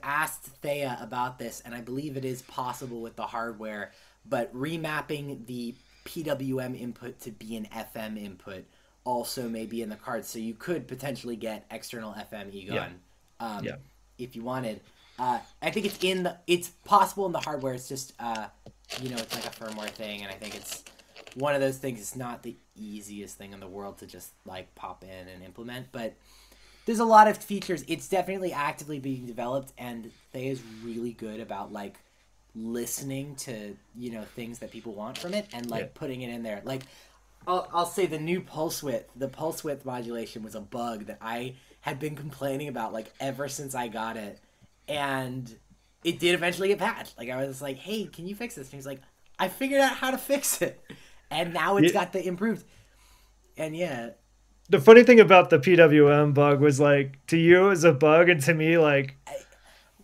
Speaker 2: asked Thea about this, and I believe it is possible with the hardware, but remapping the PWM input to be an FM input also may be in the cards. So you could potentially get external FM
Speaker 1: yeah,
Speaker 2: Egon, um,
Speaker 1: yeah,
Speaker 2: if you wanted. I think it's possible in the hardware. It's just it's like a firmware thing, and I think it's one of those things. It's not the easiest thing in the world to just like pop in and implement, but there's a lot of features. It's definitely actively being developed, and Thea is really good about like listening to things that people want from it and
Speaker 1: yeah.
Speaker 2: like putting it in there. Like, I'll say the pulse width modulation was a bug that I had been complaining about like ever since I got it, and it did eventually get patched. Like, I was like, "Hey, can you fix this?" And he's like, "I figured out how to fix it," and now it's
Speaker 1: Yeah.
Speaker 2: got the improved. And yeah,
Speaker 1: The funny thing about the PWM bug was like to you it was a bug, and to me like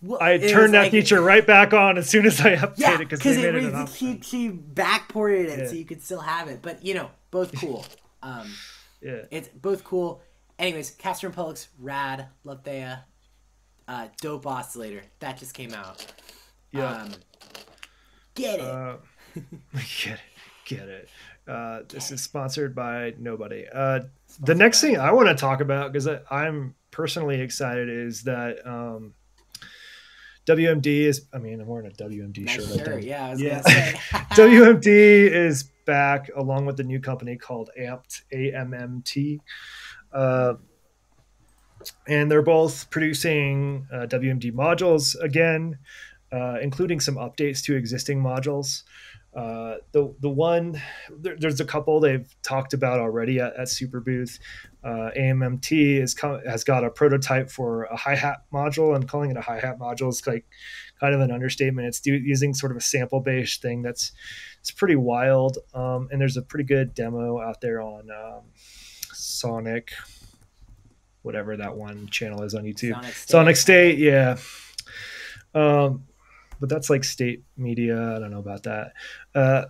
Speaker 2: well,
Speaker 1: I
Speaker 2: it was
Speaker 1: turned that
Speaker 2: like
Speaker 1: feature right back on as soon as I updated
Speaker 2: yeah,
Speaker 1: because
Speaker 2: because
Speaker 1: they made it an
Speaker 2: she
Speaker 1: option.
Speaker 2: she backported it
Speaker 1: Yeah,
Speaker 2: so you could still have it. But both cool. Um,
Speaker 1: yeah,
Speaker 2: it's both cool. Anyways, Castor and Pollux, rad, love Thea, dope oscillator that just came out.
Speaker 1: yeah.
Speaker 2: Um, get it,
Speaker 1: Uh, get it, get it. This
Speaker 2: get
Speaker 1: is
Speaker 2: it.
Speaker 1: sponsored by nobody. The
Speaker 2: Sponsored
Speaker 1: next
Speaker 2: by
Speaker 1: thing I want to talk about because I'm personally excited is that WMD is. I mean, I'm wearing a WMD
Speaker 2: Nice
Speaker 1: shirt. I
Speaker 2: shirt.
Speaker 1: think.
Speaker 2: Yeah, I was
Speaker 1: Yeah,
Speaker 2: gonna say.
Speaker 1: WMD is back along with the new company called Amped AMMT. Uh, and they're both producing WMD modules again, including some updates to existing modules. The one there's a couple they've talked about already at Super Booth. AMMT has got a prototype for a hi hat module. I'm calling it a hi hat module. It's like kind of an understatement. It's using sort of a sample based thing that's it's pretty wild. And there's a pretty good demo out there on Sonic whatever that one channel is on YouTube.
Speaker 2: Sonic
Speaker 1: Sonic
Speaker 2: State.
Speaker 1: State, yeah. Um, but that's like state media. I don't know about that. Uh,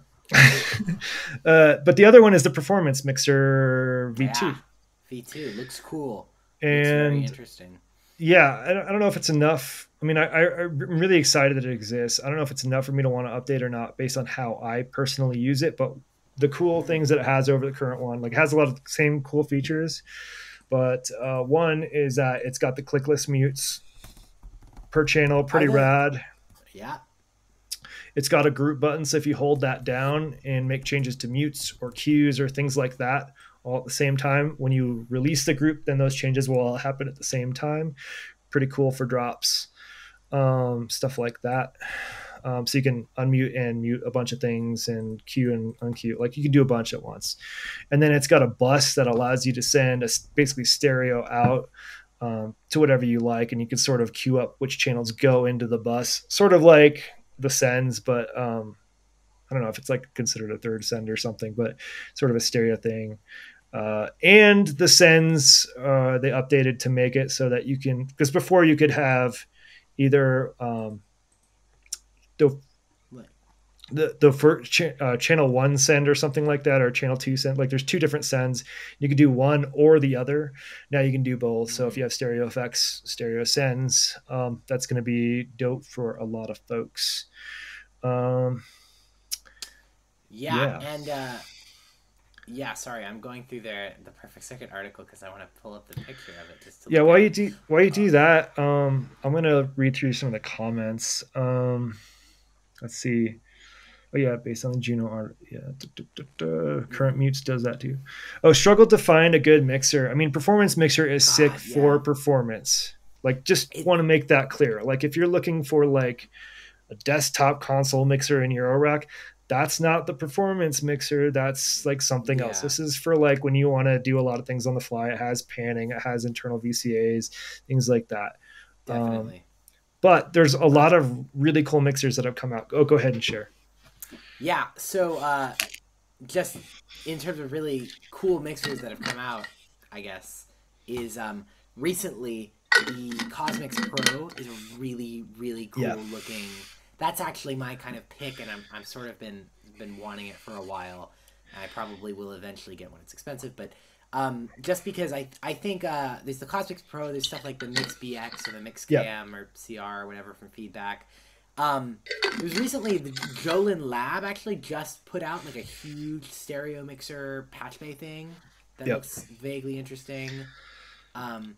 Speaker 1: but the other one is the Performance Mixer
Speaker 2: Yeah,
Speaker 1: V2,
Speaker 2: V2 looks cool. Looks very
Speaker 1: and
Speaker 2: interesting.
Speaker 1: yeah, I don't know if it's enough. I mean, I'm really excited that it exists. I don't know if it's enough for me to want to update or not based on how I personally use it, but the cool
Speaker 2: Mm.
Speaker 1: things that it has over the current one, like it has a lot of the same cool features, but one is that it's got the clickless mutes per channel,
Speaker 2: Are
Speaker 1: pretty
Speaker 2: they?
Speaker 1: rad.
Speaker 2: Yeah.
Speaker 1: It's got a group button, so if you hold that down and make changes to mutes or cues or things like that all at the same time, when you release the group, then those changes will all happen at the same time. Pretty cool for drops, stuff like that. So you can unmute and mute a bunch of things and cue and uncue. Like you can do a bunch at once. And then it's got a bus that allows you to send a basically stereo out to whatever you like, and you can sort of queue up which channels go into the bus, sort of like the sends, but I don't know if it's like considered a third send or something, but sort of a stereo thing. And the sends they updated to make it so that you can, because before you could have either the
Speaker 2: Like,
Speaker 1: the first channel one send or something like that, or channel two send. Like there's two different sends. You can do one or the other. Now you can do both. So if
Speaker 2: mm.
Speaker 1: you have stereo effects, stereo sends, that's going to be dope for a lot of folks. Um,
Speaker 2: Yeah,
Speaker 1: yeah,
Speaker 2: and yeah, sorry, I'm going through the Perfect Circuit article because I want to pull up the picture of it just to
Speaker 1: yeah.
Speaker 2: look
Speaker 1: While
Speaker 2: at
Speaker 1: you
Speaker 2: it.
Speaker 1: do while you do
Speaker 2: Uh,
Speaker 1: that, I'm gonna read through some of the comments. Let's see. Oh yeah, based on the Juno art. Yeah, current
Speaker 2: mm.
Speaker 1: mutes does that too. Oh, struggled to find a good mixer. I mean, performance mixer is sick
Speaker 2: God,
Speaker 1: for
Speaker 2: yeah.
Speaker 1: performance. Like, just
Speaker 2: It
Speaker 1: want to make that clear. Like, if you're looking for like a desktop console mixer in Eurorack, that's not the performance mixer. That's like something else.
Speaker 2: yeah,
Speaker 1: This is for like when you want to do a lot of things on the fly. It has panning. It has internal VCAs, things like that. Um,
Speaker 2: definitely.
Speaker 1: but there's a
Speaker 2: Uh
Speaker 1: lot of really cool mixers that have come out. Oh, go ahead and share.
Speaker 2: yeah, so just in terms of really cool mixers that have come out, I guess, is recently the Cosmix Pro is a really really
Speaker 1: Yeah.
Speaker 2: cool looking. That's actually my kind of pick, and I'm sort of been wanting it for a while. And I probably will eventually get one. It's expensive, but just because I think there's the Cosmix Pro, there's stuff like the Mix BX or the Mix
Speaker 1: Yeah.
Speaker 2: KM or CR or whatever from Feedback. It was recently the Jolin Lab actually just put out like a huge stereo mixer patch bay thing that
Speaker 1: Yep.
Speaker 2: looks vaguely interesting. Um,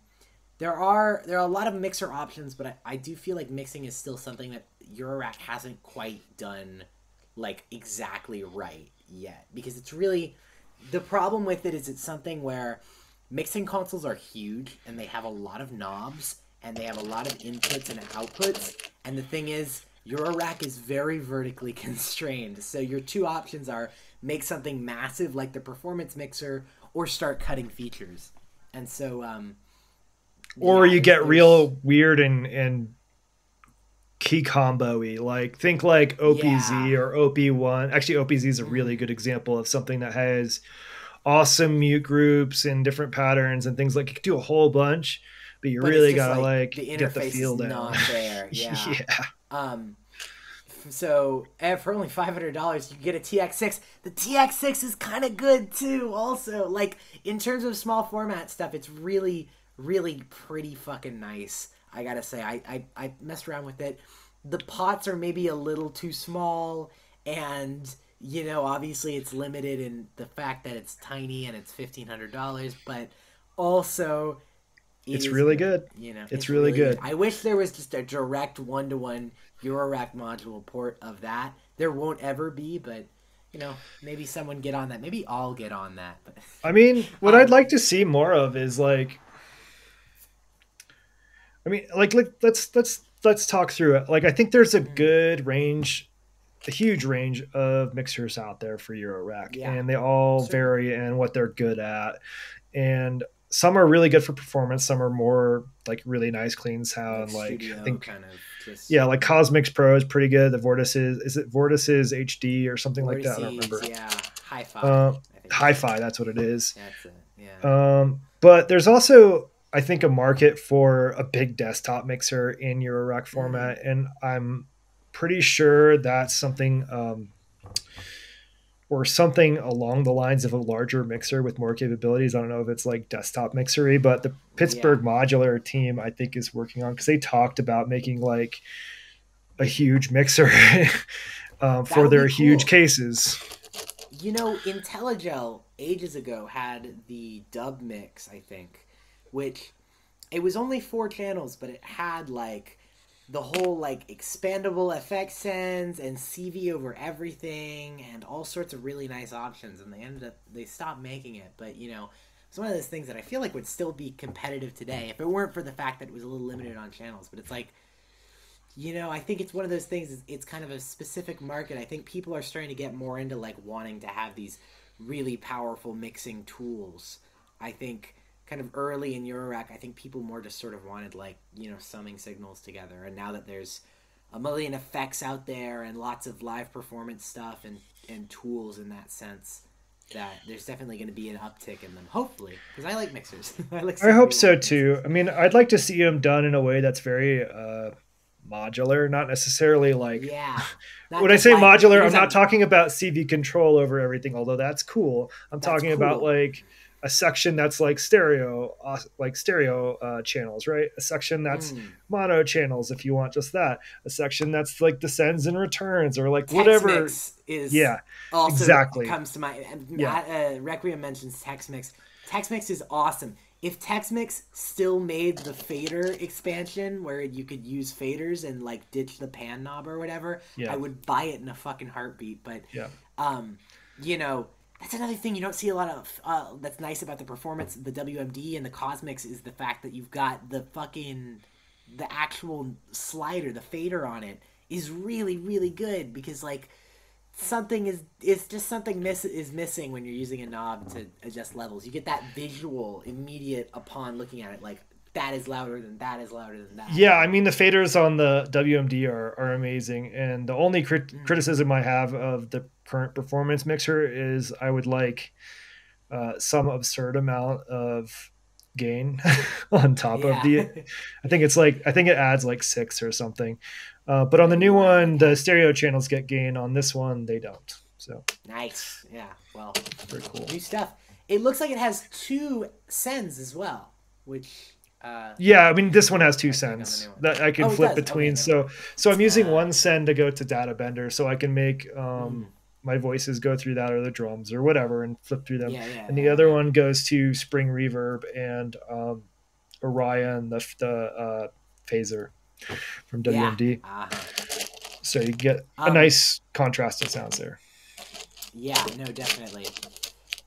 Speaker 2: there are a lot of mixer options, but I do feel like mixing is still something that Eurorack hasn't quite done like exactly right yet because it's really the problem with it is it's something where mixing consoles are huge and they have a lot of knobs and they have a lot of inputs and outputs. And the thing is, Eurorack is very vertically constrained. So your two options are make something massive like the performance mixer or start cutting features. And so,
Speaker 1: Or
Speaker 2: yeah,
Speaker 1: you get
Speaker 2: there's
Speaker 1: real weird and key combo-y. Like think like
Speaker 2: yeah,
Speaker 1: OPZ or OP1. Actually, OPZ is a really
Speaker 2: mm,
Speaker 1: good example of something that has awesome mute groups and different patterns and things. Like you could do a whole bunch, but you
Speaker 2: but it's
Speaker 1: really
Speaker 2: just
Speaker 1: gotta
Speaker 2: like
Speaker 1: like
Speaker 2: the
Speaker 1: get the
Speaker 2: interface is
Speaker 1: feel down.
Speaker 2: not there. Yeah.
Speaker 1: Yeah.
Speaker 2: Um, so for only $500 you get a TX6. The TX6 is kind of good too. Also, like in terms of small format stuff, it's really, really pretty fucking nice. I gotta say, I messed around with it. The pots are maybe a little too small, and obviously it's limited in the fact that it's tiny and it's $1,500, but also it
Speaker 1: It's
Speaker 2: is
Speaker 1: really
Speaker 2: good.
Speaker 1: good. It's
Speaker 2: It's
Speaker 1: really
Speaker 2: really good.
Speaker 1: good.
Speaker 2: I wish there was just a direct one-to-one Eurorack module port of that. There won't ever be, but maybe someone get on that. Maybe I'll get on that. But
Speaker 1: I mean, what I'd
Speaker 2: um,
Speaker 1: like to see more of is like, I mean, like let's talk through it. Like I think there's a
Speaker 2: mm,
Speaker 1: good range, a huge range of mixers out there for Eurorack,
Speaker 2: yeah,
Speaker 1: and they all
Speaker 2: certainly.
Speaker 1: vary in what they're good at. And some are really good for performance, some are more like really nice, clean
Speaker 2: Like
Speaker 1: sound. Like I
Speaker 2: studio
Speaker 1: think,
Speaker 2: kind of just
Speaker 1: yeah, like Cosmix Pro is pretty good. The Vortis is it Vortis's HD or something like that? I don't
Speaker 2: vortices,
Speaker 1: remember.
Speaker 2: yeah, hi-fi,
Speaker 1: Uh,
Speaker 2: I think is the
Speaker 1: Hi-Fi, that's what it is.
Speaker 2: that's it. Yeah.
Speaker 1: But there's also, I think, a market for a big desktop mixer in Eurorack
Speaker 2: Mm,
Speaker 1: format, and I'm pretty sure that's something or something along the lines of a larger mixer with more capabilities. I don't know if it's like desktop mixery, but the
Speaker 2: Yeah,
Speaker 1: Pittsburgh Modular team I think is working on, because they talked about making like a huge mixer
Speaker 2: that
Speaker 1: for
Speaker 2: would
Speaker 1: their
Speaker 2: be
Speaker 1: huge
Speaker 2: cool.
Speaker 1: cases.
Speaker 2: You know, IntelliGel ages ago had the dub mix, I think, which it was only 4 channels, but it had like the whole like expandable FX sends and CV over everything and all sorts of really nice options. And they stopped making it, but you know, it's one of those things that I feel like would still be competitive today if it weren't for the fact that it was a little limited on channels. But it's like, you know, I think it's one of those things. It's kind of a specific market. I think people are starting to get more into like wanting to have these really powerful mixing tools. I think kind of early in Eurorack, I think people more just sort of wanted like, you know, summing signals together. And now that there's a million effects out there and lots of live performance stuff and tools in that sense, that there's definitely going to be an uptick in them. Hopefully, because I like mixers. I like
Speaker 1: I
Speaker 2: seeing
Speaker 1: hope
Speaker 2: people
Speaker 1: so
Speaker 2: make
Speaker 1: too.
Speaker 2: mixes.
Speaker 1: I mean, I'd like to see them done in a way that's very modular, not necessarily like
Speaker 2: Yeah, not
Speaker 1: when I
Speaker 2: just
Speaker 1: say
Speaker 2: like
Speaker 1: modular, I'm
Speaker 2: here's
Speaker 1: not
Speaker 2: a
Speaker 1: talking about CV control over everything, although that's cool. I'm
Speaker 2: that's
Speaker 1: talking about
Speaker 2: cool.
Speaker 1: like a section that's like stereo channels, right? A section that's
Speaker 2: Mm.
Speaker 1: mono channels, if you want just that. A section that's like the sends and returns, or like whatever.
Speaker 2: Tex-Mix is
Speaker 1: Yeah,
Speaker 2: also
Speaker 1: exactly.
Speaker 2: comes to mind.
Speaker 1: Yeah,
Speaker 2: Requiem mentions Tex-Mix. Tex-Mix is awesome. If Tex-Mix still made the fader expansion where you could use faders and like ditch the pan knob or whatever, I
Speaker 1: yeah,
Speaker 2: would buy it in a fucking heartbeat. But
Speaker 1: yeah.
Speaker 2: um, you know, that's another thing you don't see a lot of. That's nice about the performance, the WMD and the Cosmics is the fact that you've got the actual slider, the fader on it is really really good because like something is just something is missing when you're using a knob to adjust levels. You get that visual immediate upon looking at it, like that is louder than that is louder than that.
Speaker 1: Yeah,
Speaker 2: You
Speaker 1: I
Speaker 2: know.
Speaker 1: mean the faders on the WMD are amazing, and the only
Speaker 2: Mm.
Speaker 1: criticism I have of the current performance mixer is I would like some absurd amount of gain on top of
Speaker 2: Yeah.
Speaker 1: the. I think it adds like 6 or something, but on the
Speaker 2: Really?
Speaker 1: new
Speaker 2: Wow.
Speaker 1: one, the
Speaker 2: Okay.
Speaker 1: stereo channels get gain. On this one, they don't. So
Speaker 2: Nice. Yeah. Well,
Speaker 1: it's pretty cool.
Speaker 2: new stuff. It looks like it has 2 sends as well, which
Speaker 1: Yeah, I mean this one has two
Speaker 2: I think on the
Speaker 1: sends
Speaker 2: new one.
Speaker 1: that I can
Speaker 2: Oh, it
Speaker 1: flip
Speaker 2: does. Okay.
Speaker 1: between.
Speaker 2: Never mind.
Speaker 1: So I'm using one
Speaker 2: Yeah.
Speaker 1: send to go to data bender, so I can make
Speaker 2: Mm.
Speaker 1: my voices go through that, or the drums or whatever, and flip through them.
Speaker 2: Yeah. Yeah.
Speaker 1: And the
Speaker 2: Yeah.
Speaker 1: other
Speaker 2: Yeah.
Speaker 1: one goes to Spring Reverb and Orion, the phaser from
Speaker 2: Yeah.
Speaker 1: WMD.
Speaker 2: Uh huh.
Speaker 1: So you get a
Speaker 2: Um.
Speaker 1: nice contrast of sounds there.
Speaker 2: Yeah. No. Definitely.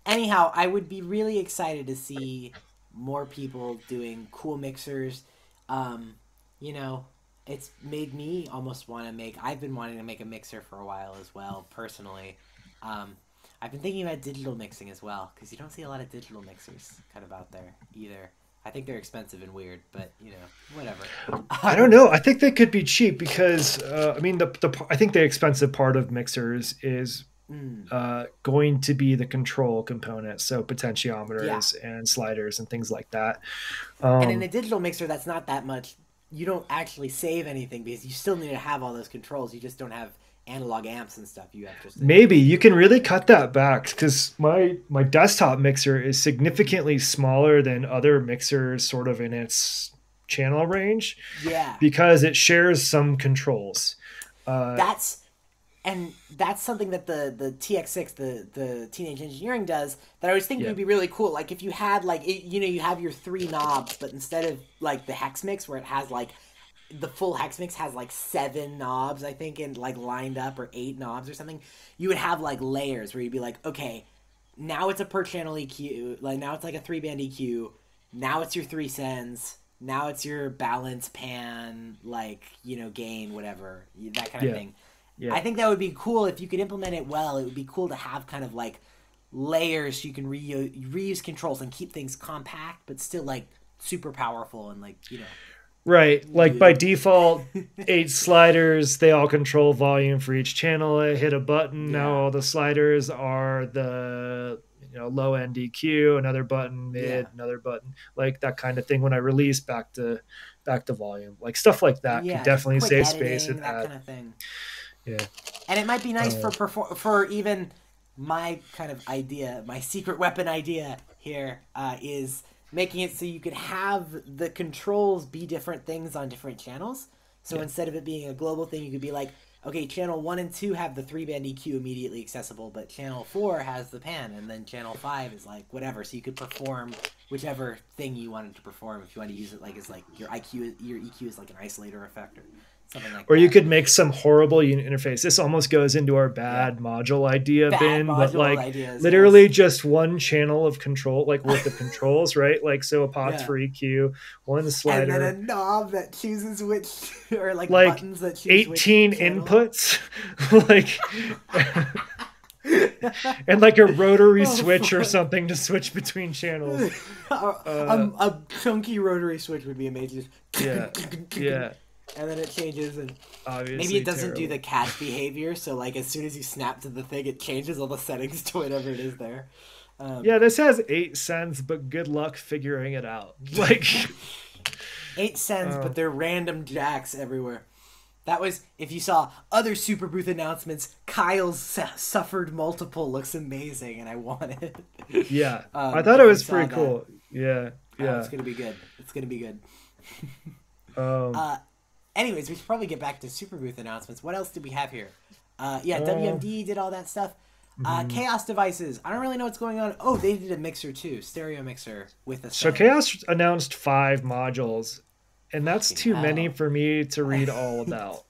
Speaker 2: Anyhow, I would be really excited to see more people doing cool mixers. Um, you know, it's made me almost want to make. I've been wanting to make a mixer for a while as well, personally. Um, I've been thinking about digital mixing as well because you don't see a lot of digital mixers kind of out there either. I think they're expensive and weird, but you know, whatever.
Speaker 1: I don't
Speaker 2: Um,
Speaker 1: know. I think they could be cheap because I mean I think the expensive part of mixers is
Speaker 2: mm,
Speaker 1: going to be the control component, so
Speaker 2: yeah,
Speaker 1: potentiometers and sliders and things like that.
Speaker 2: and in a
Speaker 1: Um,
Speaker 2: digital mixer, that's not that much. You don't actually save anything because you still need to have all those controls. You just don't have analog amps and stuff. You have just a
Speaker 1: Maybe you can
Speaker 2: digital.
Speaker 1: really cut that back, because my desktop mixer is significantly smaller than other mixers, sort of in its channel range,
Speaker 2: Yeah,
Speaker 1: because it shares some controls. Uh,
Speaker 2: that's that's something that the TX6, the Teenage Engineering does. That I was thinking
Speaker 1: yeah,
Speaker 2: would be really cool. Like if you had like you know you have your 3 knobs, but instead of like the hex mix where it has like the full hex mix has like 7 knobs, I think, and like lined up or 8 knobs or something. You would have like layers where you'd be like, okay, now it's a per channel EQ, like now it's like a 3 band EQ. Now it's your 3 sends. Now it's your balance pan, like you know, gain, whatever, that kind of
Speaker 1: yeah,
Speaker 2: thing.
Speaker 1: yeah.
Speaker 2: I think that would be cool if you could implement it well. It would be cool to have kind of like layers so you can reuse controls and keep things compact, but still like super powerful and like you know
Speaker 1: Right. Like by
Speaker 2: good.
Speaker 1: default, 8 sliders, they all control volume for each channel. I hit a button. Now
Speaker 2: Yeah,
Speaker 1: all the sliders are the low end EQ, another button,
Speaker 2: yeah,
Speaker 1: mid, another button, like that kind of thing. When I release back to volume, like stuff like that could
Speaker 2: yeah. Just
Speaker 1: definitely
Speaker 2: quick
Speaker 1: save space
Speaker 2: editing,
Speaker 1: and
Speaker 2: that
Speaker 1: add.
Speaker 2: kind of thing.
Speaker 1: Yeah.
Speaker 2: And it might be nice
Speaker 1: Uh,
Speaker 2: for for even. my kind of idea, my secret weapon idea here, is making it so you could have the controls be different things on different channels. So
Speaker 1: Yeah.
Speaker 2: instead of it being a global thing, you could be like, okay, channel 1 and 2 have the 3-band EQ immediately accessible, but channel 4 has the pan, and then channel 5 is like whatever. So you could perform whichever thing you wanted to perform if you want to use it like as like your EQ is like an isolator effect or something like
Speaker 1: Or you
Speaker 2: that.
Speaker 1: could make some horrible unit interface. This almost goes into our
Speaker 2: Yeah.
Speaker 1: bad module idea
Speaker 2: Bad
Speaker 1: bin, but
Speaker 2: module
Speaker 1: like
Speaker 2: ideas, yes.
Speaker 1: literally just one channel of control, like worth of controls, right? Like so a pots
Speaker 2: Yeah.
Speaker 1: for EQ, one
Speaker 2: And then a
Speaker 1: slider,
Speaker 2: knob that chooses which, or like
Speaker 1: like
Speaker 2: buttons that choose which
Speaker 1: 18
Speaker 2: channel.
Speaker 1: inputs, like and like a rotary
Speaker 2: Oh
Speaker 1: switch or
Speaker 2: fuck!
Speaker 1: something to switch between channels.
Speaker 2: A chunky rotary switch would be amazing.
Speaker 1: Yeah, yeah,
Speaker 2: And then it changes, and maybe
Speaker 1: obviously
Speaker 2: it doesn't do
Speaker 1: terrible.
Speaker 2: the catch behavior. So like as soon as you snap to the thing, it changes all the settings to whatever it is there.
Speaker 1: Yeah, this has 8 cents, but good luck figuring it out. Like,
Speaker 2: 8 cents, but
Speaker 1: um,
Speaker 2: they're random jacks everywhere. That was, if you saw other Super Booth announcements, Kyle's suffered multiple looks amazing, and I want it.
Speaker 1: yeah, I thought it
Speaker 2: If you
Speaker 1: was
Speaker 2: saw
Speaker 1: pretty
Speaker 2: that,
Speaker 1: cool. Yeah,
Speaker 2: oh,
Speaker 1: yeah.
Speaker 2: it's gonna be good. It's gonna be good.
Speaker 1: Um,
Speaker 2: Uh, anyways, we should probably get back to Super Booth announcements. What else did we have here? Yeah,
Speaker 1: uh,
Speaker 2: WMD did all that stuff.
Speaker 1: mhm.
Speaker 2: Chaos devices. I don't really know what's going on. Oh, they did a mixer too, stereo mixer with a
Speaker 1: So
Speaker 2: send.
Speaker 1: Chaos announced 5 modules, and that's
Speaker 2: Fucking
Speaker 1: too many
Speaker 2: hell.
Speaker 1: for me to read all about.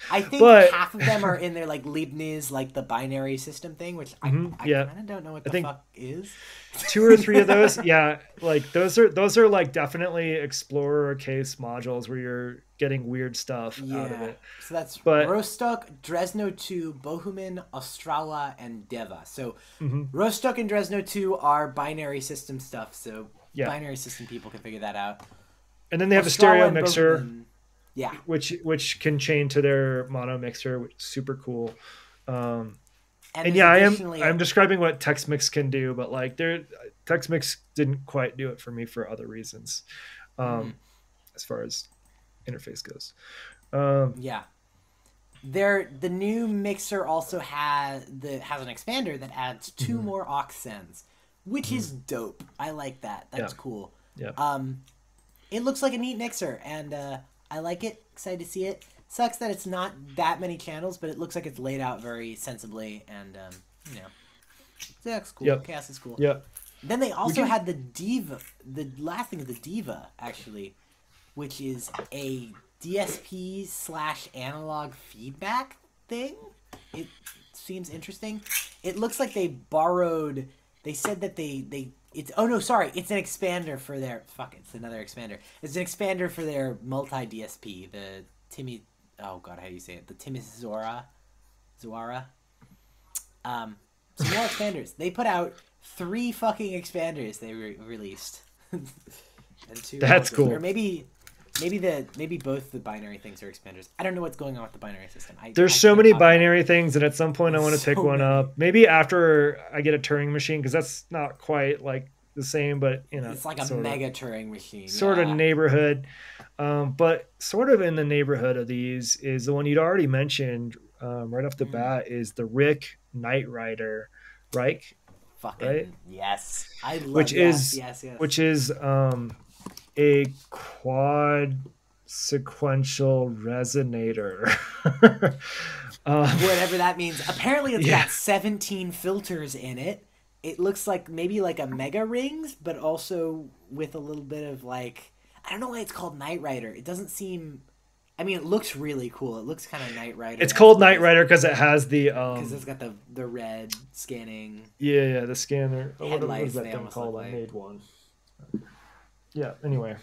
Speaker 2: I think
Speaker 1: But
Speaker 2: half of them are in their like Leibniz, like the binary system thing, which I
Speaker 1: yeah,
Speaker 2: kind of don't know what
Speaker 1: I
Speaker 2: the
Speaker 1: think
Speaker 2: fuck is.
Speaker 1: 2 or 3 of those, yeah, like those are like definitely explorer case modules where you're getting weird stuff out of
Speaker 2: Yeah.
Speaker 1: it.
Speaker 2: So that's
Speaker 1: But
Speaker 2: Rostock, Dresno 2, Bohuman, Ostrava, and Deva. So
Speaker 1: mhm,
Speaker 2: Rostock and Dresno 2 are binary system stuff, so
Speaker 1: yeah,
Speaker 2: binary system people can figure that out.
Speaker 1: and then they have a
Speaker 2: Ostrava
Speaker 1: stereo
Speaker 2: and
Speaker 1: mixer,
Speaker 2: Bohuman, yeah.
Speaker 1: which can chain to their mono mixer, which is super cool. Um,
Speaker 2: And
Speaker 1: and
Speaker 2: there's
Speaker 1: yeah,
Speaker 2: additionally
Speaker 1: I'm describing what TextMix can do, but like their TextMix didn't quite do it for me for other reasons,
Speaker 2: mm,
Speaker 1: um, as far as interface goes. Um,
Speaker 2: yeah. The new mixer also has an expander that adds two
Speaker 1: mhm,
Speaker 2: more aux sends, which
Speaker 1: mhm,
Speaker 2: is dope. I like that.
Speaker 1: yeah,
Speaker 2: That's cool.
Speaker 1: yeah.
Speaker 2: It looks like a neat mixer, and I like it. Excited to see it. Sucks that it's not that many channels, but it looks like it's laid out very sensibly, and you know, that's cool.
Speaker 1: Yep.
Speaker 2: Chaos is cool.
Speaker 1: Yep.
Speaker 2: Then they
Speaker 1: We
Speaker 2: also
Speaker 1: can.
Speaker 2: had the Diva. The last thing is the Diva, actually, which is a DSP slash analog feedback thing. It seems interesting. It looks like they borrowed. They said that they it's oh no sorry it's an expander for their fuck it's another expander. It's an expander for their multi DSP. The Timmy oh god how do you say it? The Timmy Zuara. Some more expanders. They put out 3 fucking expanders they released, and 2
Speaker 1: That's
Speaker 2: modules.
Speaker 1: cool.
Speaker 2: Or maybe both the binary things are expanders. I don't know what's going on with the binary system.
Speaker 1: There's
Speaker 2: I
Speaker 1: so
Speaker 2: can't
Speaker 1: many
Speaker 2: talk about it.
Speaker 1: binary things, and at some point I
Speaker 2: There's
Speaker 1: want to pick
Speaker 2: so
Speaker 1: one
Speaker 2: many.
Speaker 1: up. Maybe after I get a Turing machine, because that's not quite like the same, but
Speaker 2: It's like a
Speaker 1: sort of,
Speaker 2: mega Turing machine.
Speaker 1: sort of
Speaker 2: Yeah.
Speaker 1: neighborhood. But sort of in the neighborhood of these is the one you'd already mentioned right off the
Speaker 2: Mm,
Speaker 1: bat is the Rick Knight Rider, right? Right?
Speaker 2: fucking yes. I love
Speaker 1: Which
Speaker 2: yes
Speaker 1: is
Speaker 2: yes yes.
Speaker 1: which is a quad sequential resonator. um,
Speaker 2: Whatever that means. Apparently, it's
Speaker 1: yeah,
Speaker 2: got 17 filters in it. It looks like maybe like a mega rings, but also with a little bit of like I don't know why it's called Knight Rider. It doesn't seem. I mean, it looks really cool. It looks kind of Knight Rider
Speaker 1: it's called
Speaker 2: esque
Speaker 1: Knight Rider because it has the
Speaker 2: because it's got the red scanning
Speaker 1: yeah, the scanner. Oh, what is
Speaker 2: headlights.
Speaker 1: that
Speaker 2: They
Speaker 1: thing
Speaker 2: almost look
Speaker 1: called? I
Speaker 2: like
Speaker 1: made one. Yeah. Anyway,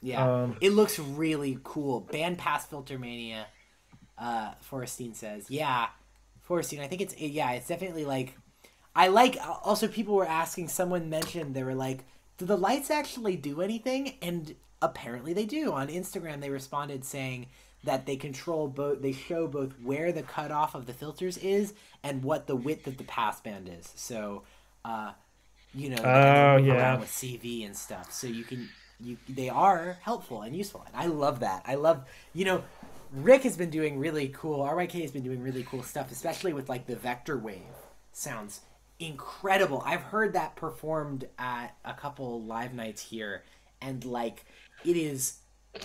Speaker 2: yeah.
Speaker 1: um,
Speaker 2: It looks really cool. Bandpass Filter Mania. Forestine says, yeah, Forestine. I think it's definitely like I like. Also, people were asking. Someone mentioned they were like, "Do the lights actually do anything?" And apparently they do. On Instagram, they responded saying that they control both. They show both where the cutoff of the filters is and what the width of the passband is. So, uh, and they
Speaker 1: oh
Speaker 2: move around
Speaker 1: yeah,
Speaker 2: with CV and stuff. So you can they are helpful and useful, and I love that. I love. Rick has been doing really cool. RYK has been doing really cool stuff, especially with like the vector wave. Sounds incredible. I've heard that performed at a couple live nights here, and like it is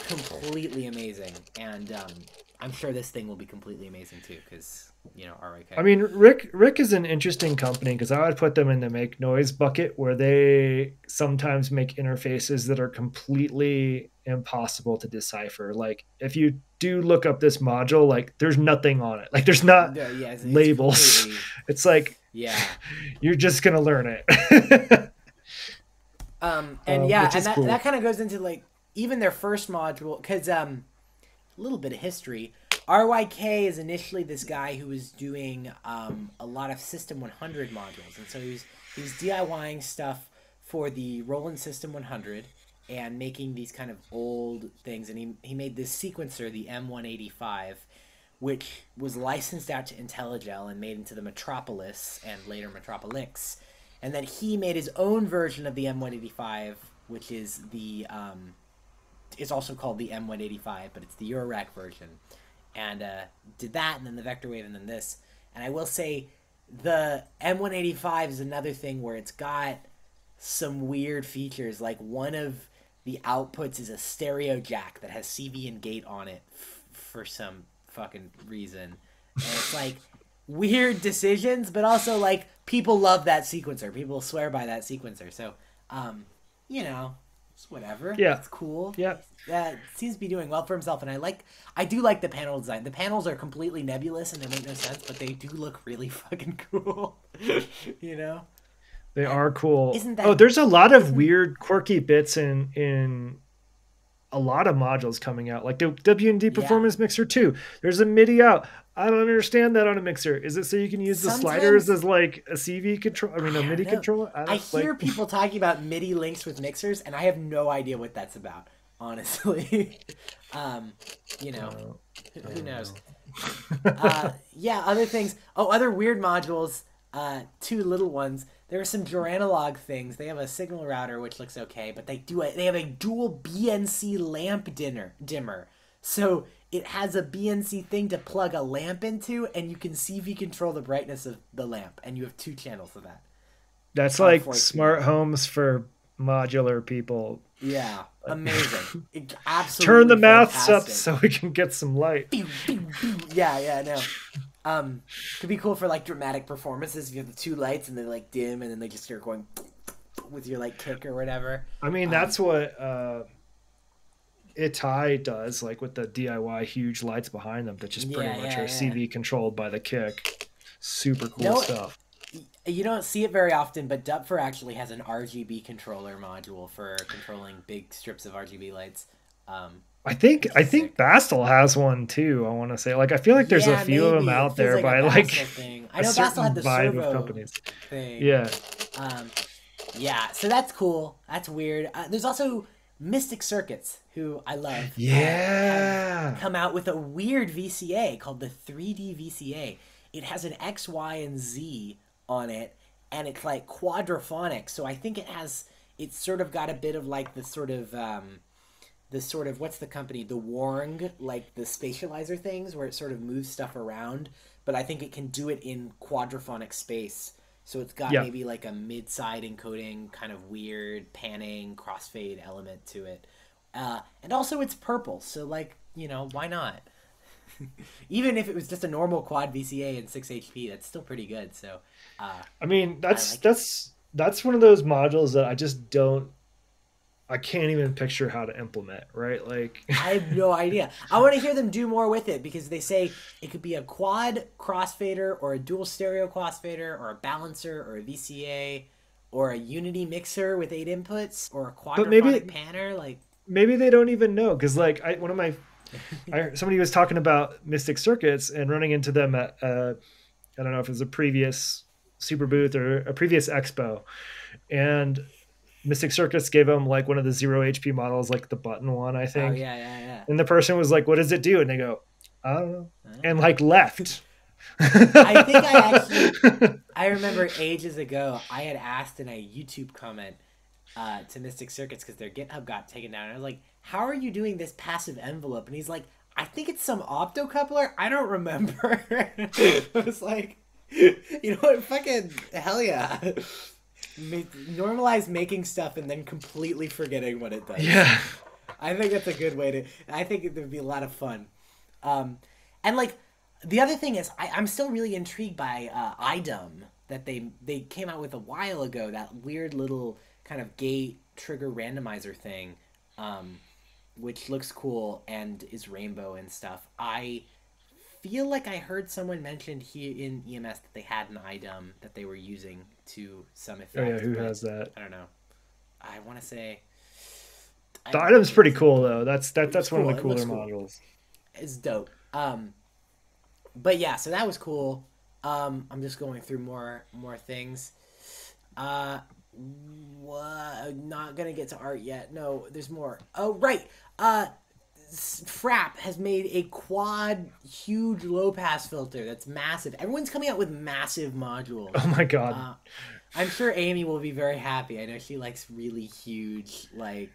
Speaker 2: completely amazing. And I'm sure this thing will be completely amazing too, because
Speaker 1: I
Speaker 2: RYK.
Speaker 1: mean, Rick is an interesting company because I would put them in the make noise bucket where they sometimes make interfaces that are completely impossible to decipher. Like if you do look up this module, like there's nothing on it. Like there's not
Speaker 2: No, yeah, it's
Speaker 1: labels.
Speaker 2: completely
Speaker 1: It's like
Speaker 2: yeah.
Speaker 1: you're just gonna learn it,
Speaker 2: And yeah,
Speaker 1: which
Speaker 2: and
Speaker 1: is
Speaker 2: that
Speaker 1: cool.
Speaker 2: kind of goes into like even their first module because a little bit of history. RYK is initially this guy who was doing a lot of System 100 modules, and so he was DIYing stuff for the Roland System 100 and making these kind of old things. And he made this sequencer, the M185, which was licensed out to IntelliGel and made into the Metropolis and later Metropolix. And then he made his own version of the M185, which is the it's also called the M185, but it's the Eurorack version. And did that, and then the vector wave, and then this. And I will say, the M185 is another thing where it's got some weird features. Like one of the outputs is a stereo jack that has CV and gate on it for some fucking reason. And it's like weird decisions, but also like people love that sequencer. People swear by that sequencer. So, um, you know, it's whatever.
Speaker 1: Yeah,
Speaker 2: It's cool.
Speaker 1: yeah.
Speaker 2: Seems to be doing well for himself, and I do like the panel design. The panels are completely nebulous and they make no sense, but they do look really fucking cool. you know,
Speaker 1: They
Speaker 2: and
Speaker 1: are cool.
Speaker 2: isn't
Speaker 1: Oh,
Speaker 2: that
Speaker 1: there's a lot of
Speaker 2: isn't
Speaker 1: weird, quirky bits in a lot of modules coming out, like the WD
Speaker 2: yeah?
Speaker 1: Performance Mixer 2. There's a MIDI out. I don't understand that on a mixer. Is it so you can use the sliders
Speaker 2: Sometimes
Speaker 1: as like a CV control? I mean, a
Speaker 2: I don't
Speaker 1: MIDI
Speaker 2: know.
Speaker 1: controller? I
Speaker 2: I
Speaker 1: don't like.
Speaker 2: hear people talking about MIDI links with mixers, and I have no idea what that's about. Honestly, um, you know,
Speaker 1: I
Speaker 2: who
Speaker 1: don't
Speaker 2: knows?
Speaker 1: know.
Speaker 2: Yeah, other things. Oh, other weird modules. Two little ones. There are some Duranalog things. They have a signal router which looks okay, but they have a dual BNC lamp dimmer. So it has a BNC thing to plug a lamp into, and you can CV control the brightness of the lamp, and you have two channels of that
Speaker 1: That's
Speaker 2: on a
Speaker 1: like
Speaker 2: 4 speed.
Speaker 1: smart homes for modular people.
Speaker 2: Yeah,
Speaker 1: Like,
Speaker 2: amazing.
Speaker 1: turn the
Speaker 2: Absolutely
Speaker 1: maths up
Speaker 2: fantastic.
Speaker 1: so we can get some light.
Speaker 2: Pew, pew, pew. Yeah, yeah, no. Could be cool for like dramatic performances if you have the two lights and they like dim and then they just start going with your like kick or whatever.
Speaker 1: I mean,
Speaker 2: Um,
Speaker 1: that's what Itai does, like with the DIY huge lights behind them that just pretty
Speaker 2: yeah,
Speaker 1: much
Speaker 2: yeah,
Speaker 1: are
Speaker 2: yeah.
Speaker 1: CV controlled by the kick. Super cool
Speaker 2: No,
Speaker 1: stuff.
Speaker 2: you don't see it very often, but Dupfer actually has an RGB controller module for controlling big strips of RGB lights,
Speaker 1: I
Speaker 2: which is
Speaker 1: think
Speaker 2: sick.
Speaker 1: Bastel has one too. I want to say, like, I feel like there's a
Speaker 2: Yeah,
Speaker 1: few of them
Speaker 2: maybe it
Speaker 1: out
Speaker 2: feels
Speaker 1: there
Speaker 2: like a
Speaker 1: by
Speaker 2: Bastel
Speaker 1: like
Speaker 2: thing. I
Speaker 1: a
Speaker 2: know Bastel had
Speaker 1: certain
Speaker 2: the
Speaker 1: vibe of
Speaker 2: servo
Speaker 1: companies.
Speaker 2: thing.
Speaker 1: Yeah,
Speaker 2: Um, yeah, so that's cool. That's weird. There's also Mystic Circuits, who I love, have
Speaker 1: yeah.
Speaker 2: come out with a weird VCA called the 3D VCA. It has an X, Y, and Z on it, and it's like quadraphonic. So I think it's sort of got a bit of like the sort of what's the company, the Warng, like the spatializer things where it sort of moves stuff around, but I think it can do it in quadraphonic space. So it's got
Speaker 1: Yeah.
Speaker 2: maybe like a mid-side encoding kind of weird panning crossfade element to it. And also it's purple, so like, why not? Even if it was just a normal quad VCA and 6 HP, that's still pretty good. So
Speaker 1: I mean,
Speaker 2: I
Speaker 1: that's
Speaker 2: like it.
Speaker 1: that's one of those modules that I just don't. I can't even picture how to implement. Right? Like,
Speaker 2: I have no idea. I want to hear them do more with it because they say it could be a quad crossfader or a dual stereo crossfader or a balancer or a VCA or a unity mixer with 8 inputs or a
Speaker 1: but
Speaker 2: quadraphonic panner. Like,
Speaker 1: maybe they don't even know because like one of my somebody was talking about Mystic Circuits and running into them at I don't know if it was a previous super booth or a previous expo, and Mystic Circuits gave them like one of the 0 HP models, like the button one, I
Speaker 2: oh
Speaker 1: think.
Speaker 2: yeah, yeah, yeah.
Speaker 1: And the person was like, "What does it do?" And they go, "I don't know,"
Speaker 2: I don't
Speaker 1: and
Speaker 2: know.
Speaker 1: like left.
Speaker 2: I think I remember ages ago I had asked in a YouTube comment to Mystic Circuits because their GitHub got taken down. And I was like, "How are you doing this passive envelope?" And he's like, I think it's some optocoupler. I don't remember. It was like, you know what? Fucking hell yeah. Normalize making stuff and then completely forgetting what it does.
Speaker 1: Yeah.
Speaker 2: I think that's a good way to. I think it would be a lot of fun. And like the other thing is, I'm still really intrigued by IDUM that they came out with a while ago. That weird little kind of gate trigger randomizer thing, which looks cool and is rainbow and stuff. I feel like I heard someone mention here in EMS that they had an IDUM that they were using to some effect.
Speaker 1: Oh yeah, who
Speaker 2: but
Speaker 1: has that?
Speaker 2: I don't know. I want to say.
Speaker 1: The item's pretty cool though. That's one
Speaker 2: cool.
Speaker 1: of the
Speaker 2: It looks
Speaker 1: cooler
Speaker 2: cool.
Speaker 1: modules.
Speaker 2: It's dope. But yeah, so that was cool. I'm just going through more things. What? Not gonna get to art yet. No, there's more. Oh right. Frap has made a quad huge low pass filter that's massive. Everyone's coming out with massive modules.
Speaker 1: Oh my god.
Speaker 2: I'm sure Amy will be very happy. I know she likes really huge, like.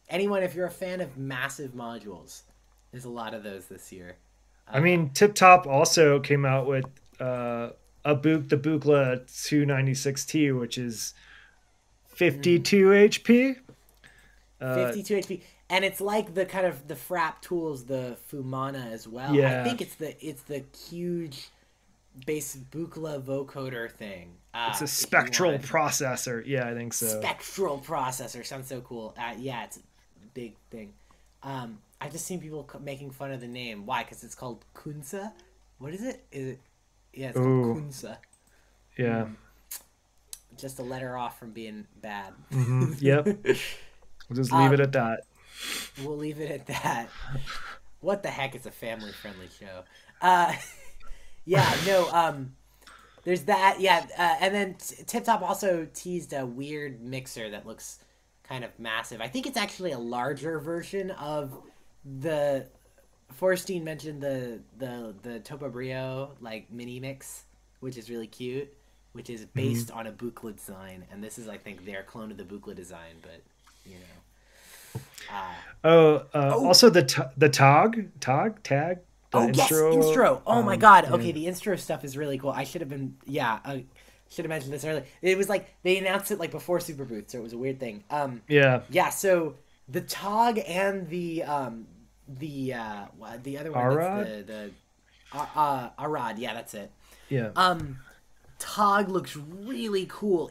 Speaker 2: Anyone, if you're a fan of massive modules, there's a lot of those this year.
Speaker 1: I mean, Tip Top also came out with the Buchla 296T, which is 52 HP.
Speaker 2: 52 HP, and it's like the kind of the Frap tools, the Fumana as well.
Speaker 1: Yeah.
Speaker 2: I think it's the huge base Buchla vocoder thing.
Speaker 1: It's a spectral processor. Yeah, I think so.
Speaker 2: Spectral processor sounds so cool. Yeah, it's a big thing. I've just seen people making fun of the name. Why? Because it's called Kunsa. What is it? Is it? Yeah, it's called Kunsa.
Speaker 1: Yeah.
Speaker 2: Just a letter off from being bad.
Speaker 1: Mm-hmm. Yep. We'll just leave it at that.
Speaker 2: We'll leave it at that. What the heck is a family-friendly show? Yeah, no, there's that, yeah, and then Tip Top also teased a weird mixer that looks kind of massive. I think it's actually a larger version of the... Forstein mentioned the Topo Brio, like, mini mix, which is really cute, which is based on a Buchla design, and this is, I think, their clone of the Buchla design, but, you know.
Speaker 1: Also the tag.
Speaker 2: Instro. Oh my god. Okay, the Instro stuff is really cool. I should have been. Yeah, I should have mentioned this earlier. It was like they announced it like before Super Booth, so it was a weird thing. Yeah. So the Tog and the other one,
Speaker 1: Arad?
Speaker 2: the Arad. Yeah, that's it.
Speaker 1: Yeah.
Speaker 2: Tog looks really cool.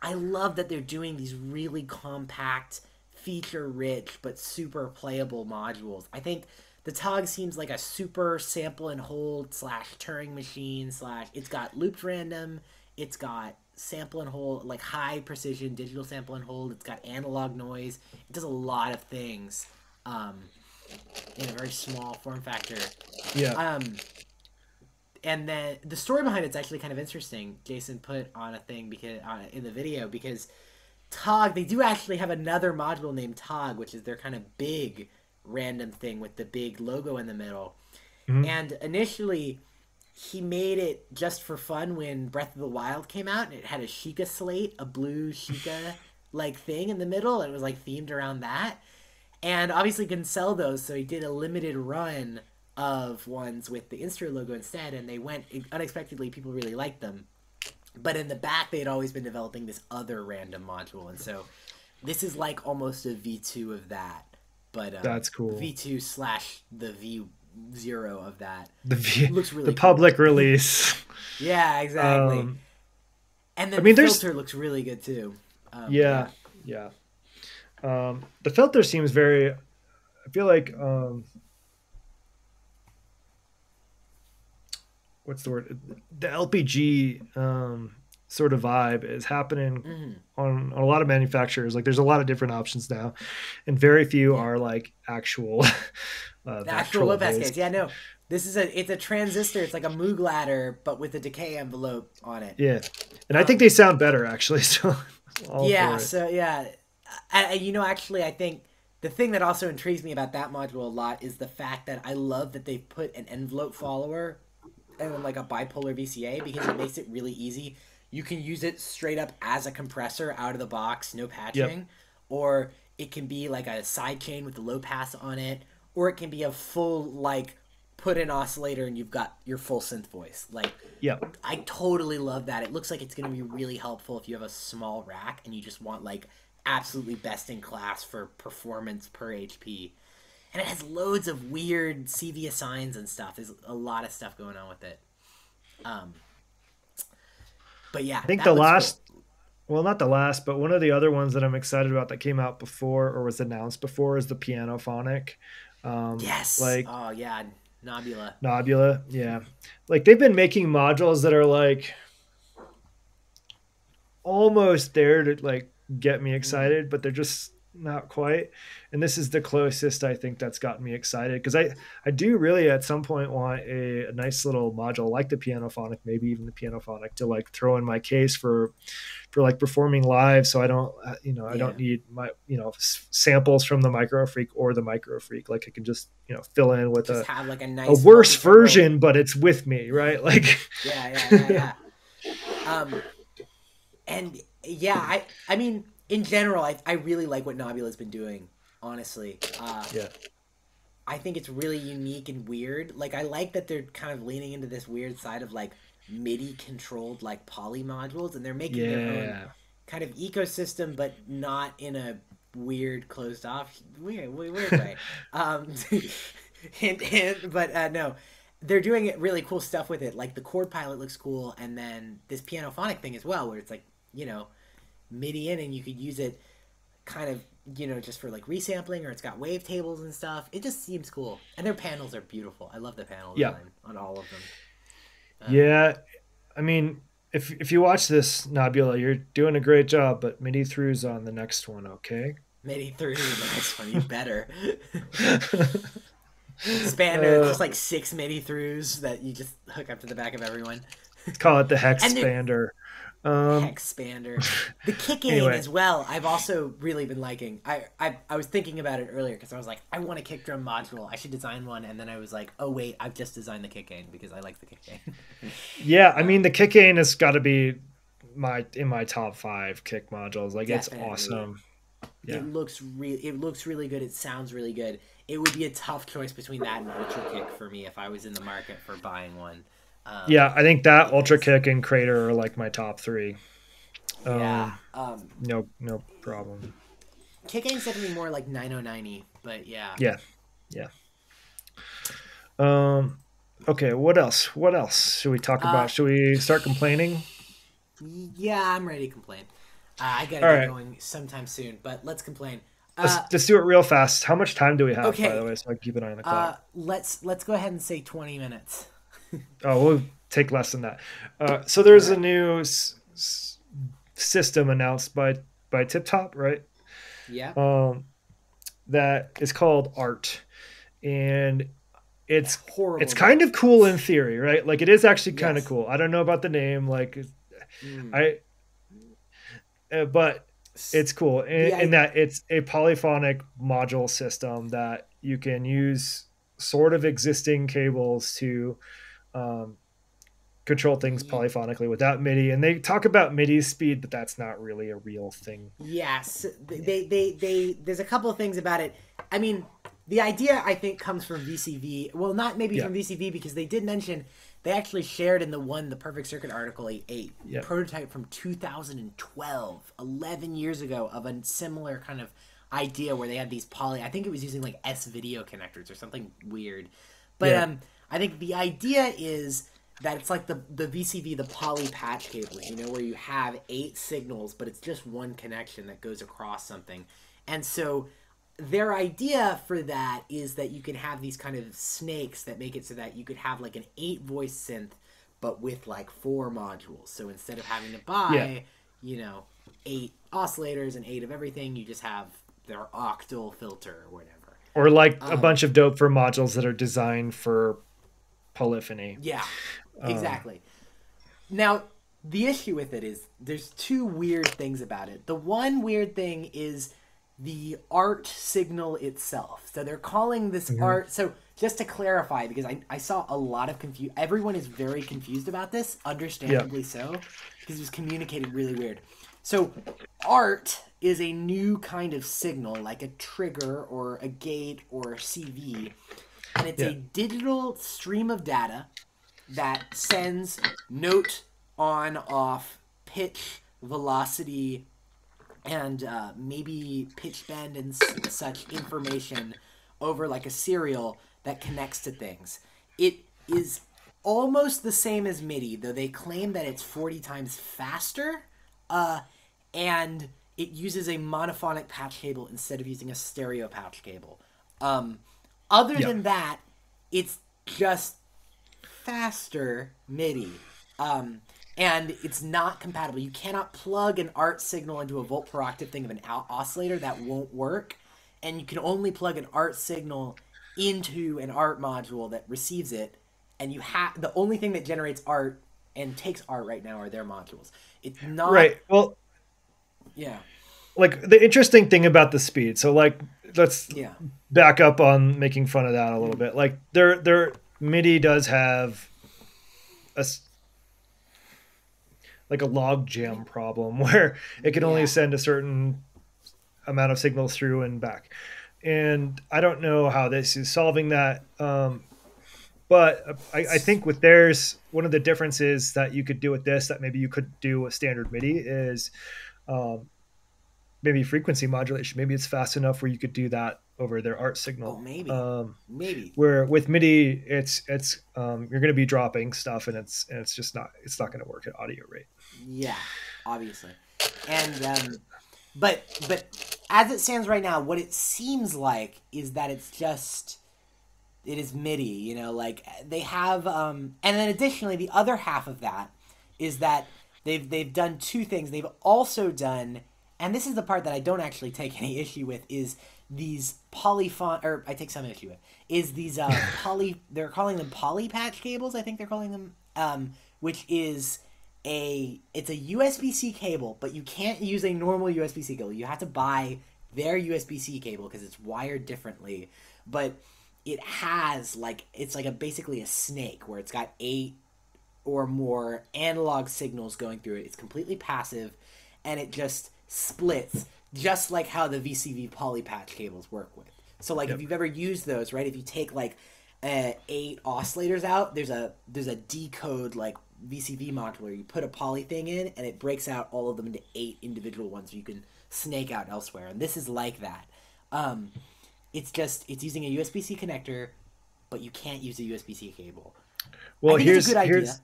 Speaker 2: I love that they're doing these really compact, feature-rich but super playable modules. I think. The Tog seems like a super sample and hold / Turing machine / it's got looped random, it's got sample and hold, like high precision digital sample and hold, it's got analog noise, it does a lot of things in a very small form factor.
Speaker 1: Yeah.
Speaker 2: And then the story behind it's actually kind of interesting. Jason put on a thing because in the video because Tog, they do actually have another module named Tog, which is their kind of big random thing with the big logo in the middle. And initially he made it just for fun when Breath of the Wild came out, and it had a Sheikah slate, a blue Sheikah like thing in the middle, and it was like themed around that, and obviously couldn't sell those, so he did a limited run of ones with the Instro logo instead, and they went unexpectedly. People really liked them, but in the back they had always been developing this other random module, and so this is like almost a V2 of that. But
Speaker 1: that's cool.
Speaker 2: V2 / the V0 of that.
Speaker 1: Looks really public release.
Speaker 2: Yeah, exactly. And then the filter looks really good too.
Speaker 1: Yeah. The filter seems very. I feel like what's the word? The LPG sort of vibe is happening on a lot of manufacturers. Like there's a lot of different options now, and very few are like actual
Speaker 2: the actual low pass gates. Yeah, no, this is it's a transistor. It's like a Moog ladder, but with a decay envelope on it.
Speaker 1: Yeah, and I think they sound better actually. So
Speaker 2: actually, I think the thing that also intrigues me about that module a lot is the fact that I love that they've put an envelope follower and then like a bipolar VCA, because it makes it really easy. You can use it straight up as a compressor out of the box, no patching. or it can be like a side chain with the low pass on it, or it can be a full like put an oscillator and you've got your full synth voice. Like
Speaker 1: Yeah.
Speaker 2: I totally love that. It looks like it's going to be really helpful if you have a small rack and you just want like absolutely best in class for performance per HP. And it has loads of weird CV assigns and stuff. There's a lot of stuff going on with it. Um, but yeah,
Speaker 1: I think
Speaker 2: that
Speaker 1: the
Speaker 2: looks cool.
Speaker 1: last, well, not the last, but one of the other ones that I'm excited about that came out before or was announced before is the Pianophonic.
Speaker 2: Yes.
Speaker 1: Like
Speaker 2: Oh yeah, Nobula.
Speaker 1: Nobula. Yeah. Like they've been making modules that are like almost there to like get me
Speaker 2: Mm-hmm.
Speaker 1: excited, but they're just not quite. And this is the closest I think that's gotten me excited because I do really at some point want a nice little module like the Pianophonic, maybe even the Pianophonic, to like throw in my case for like performing live. So I don't I don't
Speaker 2: Yeah.
Speaker 1: need my samples from the Micro Freak or the Micro Freak. Like I can just fill in with
Speaker 2: Just have like a
Speaker 1: a
Speaker 2: nice
Speaker 1: worse
Speaker 2: multi-temporal.
Speaker 1: version, but it's with me, right? Like
Speaker 2: Yeah, yeah, yeah, yeah. Um, and yeah, I mean, in general, I really like what Nobula's been doing. Honestly,
Speaker 1: yeah.
Speaker 2: I think it's really unique and weird. Like I like that they're kind of leaning into this weird side of like MIDI controlled like poly modules, and they're making their own
Speaker 1: Yeah.
Speaker 2: kind of ecosystem, but not in a weird closed off weird way. Um, but no, they're doing it really cool stuff with it. Like the chord pilot looks cool, and then this pianophonic thing as well, where it's like MIDI in, and you could use it kind of just for like resampling, or it's got wavetables and stuff. It just seems cool, and their panels are beautiful. I love the panel
Speaker 1: Yeah.
Speaker 2: design on all of them.
Speaker 1: Yeah. I mean, if you watch this, Nabila, you're doing a great job, but MIDI throughs on the next one, okay?
Speaker 2: MIDI through the next one, you better. Expander, it's
Speaker 1: uh,
Speaker 2: just like six MIDI throughs that you just hook up to the back of everyone.
Speaker 1: call it the
Speaker 2: And they're
Speaker 1: Hexpander. Um,
Speaker 2: Hexpander. The kicking
Speaker 1: anyway,
Speaker 2: as well, I've also really been liking. I was thinking about it earlier because I was like, I want a kick drum module. I should design one. And then I was like, oh, wait, I've just designed the kick gain because I like the kick gain.
Speaker 1: yeah, I mean
Speaker 2: um,
Speaker 1: the kick-in has got to be in my top 5 kick modules. Like it's
Speaker 2: Definitely.
Speaker 1: awesome. Yeah.
Speaker 2: It looks really good. It sounds really good. It would be a tough choice between that and Ultra Kick for me if I was in the market for buying one. Um,
Speaker 1: Yeah, I think that Ultra
Speaker 2: because
Speaker 1: Kick and Crater are like my top 3.
Speaker 2: yeah,
Speaker 1: No problem.
Speaker 2: kick gain's definitely more like 9090, but yeah.
Speaker 1: Yeah. Yeah. Um okay, what else? What else should we talk
Speaker 2: Uh,
Speaker 1: about? Should we start complaining?
Speaker 2: Yeah, I'm ready to complain. I gotta
Speaker 1: All
Speaker 2: get
Speaker 1: right.
Speaker 2: going sometime soon, but let's complain.
Speaker 1: Let's
Speaker 2: Uh,
Speaker 1: let's do it real fast. How much time do we have, by the
Speaker 2: okay.
Speaker 1: way, so I can keep an eye on the clock?
Speaker 2: Let's go ahead and say 20 minutes.
Speaker 1: Oh, we'll take less than that. So
Speaker 2: All
Speaker 1: there's a
Speaker 2: right.
Speaker 1: new system announced by Tip Top, right?
Speaker 2: Yeah.
Speaker 1: Um, that is called Art, and it's
Speaker 2: Horrible
Speaker 1: kind
Speaker 2: name.
Speaker 1: of cool in theory, right? Like it is actually kind of
Speaker 2: Yes.
Speaker 1: cool. I don't know about the name, like
Speaker 2: Mm.
Speaker 1: I, but it's cool
Speaker 2: The
Speaker 1: in
Speaker 2: I.
Speaker 1: that it's a polyphonic module system that you can use sort of existing cables to um, control things polyphonically without MIDI. And they talk about MIDI speed, but that's not really a real thing.
Speaker 2: Yes, there's a couple of things about it. I mean, the idea I think comes from VCV. Well, not maybe
Speaker 1: Yeah,
Speaker 2: from VCV because they did mention they actually shared in the Perfect Circuit article a
Speaker 1: yeah,
Speaker 2: prototype from 2012, 11 years ago of a similar kind of idea where they had these poly. I think it was using like S video connectors or something weird, but
Speaker 1: yeah,
Speaker 2: I think the idea is that it's like the VCV, the poly patch cables, where you have 8 signals, but it's just one connection that goes across something. And so their idea for that is that you can have these kind of snakes that make it so that you could have like an 8 voice synth, but with like 4 modules. So instead of having to
Speaker 1: yeah.
Speaker 2: buy, 8 oscillators and 8 of everything, you just have their octal filter or whatever.
Speaker 1: Or like a
Speaker 2: Um,
Speaker 1: bunch of dope for modules that are designed for polyphony.
Speaker 2: yeah,
Speaker 1: Um,
Speaker 2: exactly. Now, the issue with it is there's 2 weird things about it. The one weird thing is the art signal itself. So they're calling this
Speaker 1: mhm.
Speaker 2: art. So just to clarify, because I saw a lot of confusion. Everyone is very confused about this,
Speaker 1: Yeah.
Speaker 2: understandably so, because it was communicated really weird. So, art is a new kind of signal, like a trigger or a gate or a CV, and it's
Speaker 1: Yeah.
Speaker 2: a digital stream of data that sends note on, off, pitch, velocity, and maybe pitch bend and such information over like a serial that connects to things. It is almost the same as MIDI, though they claim that it's 40 times faster, uh, and it uses a monophonic patch cable instead of using a stereo patch cable. Um, Other
Speaker 1: Yeah.
Speaker 2: than that, it's just faster MIDI. Um, and it's not compatible. You cannot plug an art signal into a volt per octave thing of an oscillator. That won't work. And you can only plug an art signal into an art module that receives it. And you have the only thing that generates art and takes art right now are their modules. It's not,
Speaker 1: Right. Well,
Speaker 2: yeah,
Speaker 1: like the interesting thing about the speed. So like let's
Speaker 2: yeah,
Speaker 1: back up on making fun of that a little
Speaker 2: mm,
Speaker 1: bit. Like their MIDI does have a like a log jam problem where it can only
Speaker 2: yeah.
Speaker 1: send a certain amount of signals through and back. And I don't know how this is solving that. But I think with theirs, one of the differences that you could do with this that maybe you could do with standard MIDI is um, maybe frequency modulation. Maybe it's fast enough where you could do that over their art
Speaker 2: Oh,
Speaker 1: signal.
Speaker 2: maybe, maybe.
Speaker 1: Where with MIDI, it's you're going to be dropping stuff, and it's just not going to work at audio rate.
Speaker 2: Yeah, obviously. And but as it stands right now, what it seems like is that it is MIDI, like they have and then additionally the other half of that is that they've done two things. They've also done, and this is the part that I don't actually take any issue with, is these polyphon, or I take some issue with, is these they're calling them poly patch cables, I think they're calling them, which is it's a USB-C cable, but you can't use a normal USB-C cable. You have to buy their USB-C cable because it's wired differently. But it has it's like a basically a snake where it's got 8 or more analog signals going through it. It's completely passive, and it just splits, just like how the VCV polypatch cables work with. So like if
Speaker 1: Yep.
Speaker 2: you've ever used those, right? If you take 8 oscillators out, there's a decode like VCV modular. You put a poly thing in, and it breaks out all of them into 8 individual ones. So you can snake out elsewhere, and this is like that. Um, it's using a USB C connector, but you can't use a USB C cable. I
Speaker 1: Well,
Speaker 2: think it's a good idea.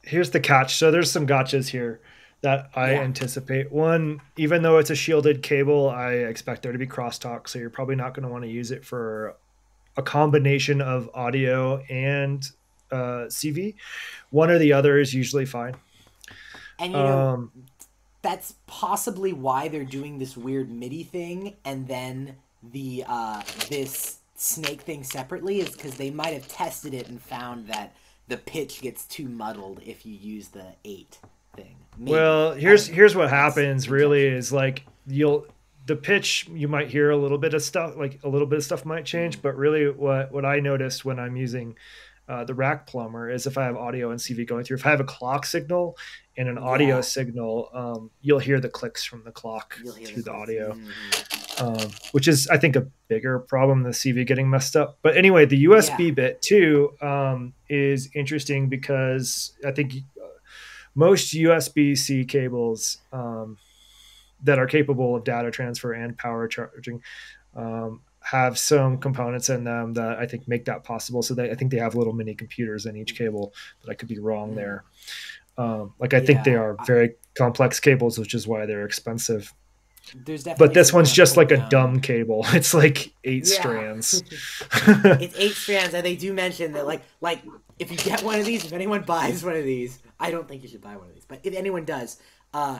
Speaker 1: here's the catch. So there's some gotchas here that I
Speaker 2: Yeah.
Speaker 1: anticipate. One, even though it's a shielded cable, I expect there to be crosstalk, so you're probably not going to want to use it for a combination of audio and CV. One or the other is usually fine.
Speaker 2: And
Speaker 1: Um,
Speaker 2: that's possibly why they're doing this weird MIDI thing and then the this snake thing separately, is because they might have tested it and found that the pitch gets too muddled if you use the 8 thing. Maybe.
Speaker 1: well,
Speaker 2: I don't know.
Speaker 1: here's what
Speaker 2: That's
Speaker 1: happens. Really,
Speaker 2: conjecture.
Speaker 1: is like you'll the pitch you might hear a little bit of stuff, like a little bit of stuff might change,
Speaker 2: Mm.
Speaker 1: but really what I noticed when I'm using the rack plumber is if I have audio and CV going through. If I have a clock signal and an audio
Speaker 2: Yeah.
Speaker 1: signal, you'll hear the clicks from the clock
Speaker 2: You'll hear the
Speaker 1: through the
Speaker 2: clicks.
Speaker 1: audio,
Speaker 2: Mm-hmm.
Speaker 1: which is I think a bigger problem than the CV getting messed up. But anyway, the
Speaker 2: Yeah.
Speaker 1: USB bit too is interesting because I think most USB C cables that are capable of data transfer and power charging have some components in them that I think make that possible. So I think they have little mini computers in each cable, but I could be wrong
Speaker 2: Mm.
Speaker 1: there. Like I think they
Speaker 2: Yeah.
Speaker 1: are very complex cables, which is why they're expensive.
Speaker 2: There's
Speaker 1: But
Speaker 2: definitely
Speaker 1: this
Speaker 2: some
Speaker 1: one's
Speaker 2: kind of
Speaker 1: just
Speaker 2: pull
Speaker 1: like a
Speaker 2: down.
Speaker 1: dumb cable. It's like eight
Speaker 2: Yeah.
Speaker 1: strands.
Speaker 2: It's 8 strands, and they do mention that if you get one of these, if anyone buys one of these, I don't think you should buy one of these, but if anyone does, uh,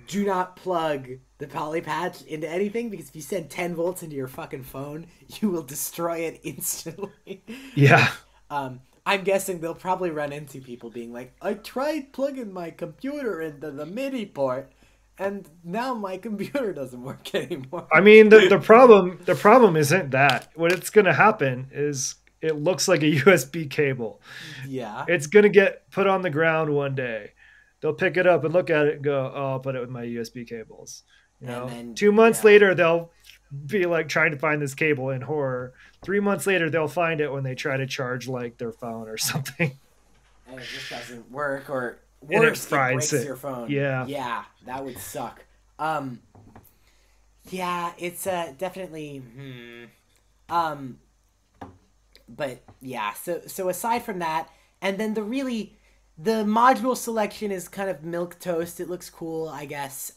Speaker 2: do not plug the poly patch into anything, because if you send 10 volts into your fucking phone, you will destroy it instantly.
Speaker 1: Yeah.
Speaker 2: like, I'm guessing they'll probably run into people being like, I tried plugging my computer into the MIDI port, and now my computer doesn't work anymore.
Speaker 1: I mean, the problem isn't that. What it's going to happen is it looks like a USB cable.
Speaker 2: Yeah,
Speaker 1: It's going to get put on the ground one day. They'll pick it up and look at it and go, "Oh, I'll put it with my USB cables."
Speaker 2: and then
Speaker 1: 2 months
Speaker 2: yeah,
Speaker 1: later, they'll be like trying to find this cable in horror. 3 months later, they'll find it when they try to charge like their phone or something,
Speaker 2: and it just doesn't work, or
Speaker 1: and it
Speaker 2: worse, it
Speaker 1: fries
Speaker 2: breaks
Speaker 1: it.
Speaker 2: your phone.
Speaker 1: Yeah.
Speaker 2: Yeah, that would suck. Um, yeah, it's definitely. Um, but yeah, so aside from that, and then the module selection is kind of milk toast. It looks cool, I guess.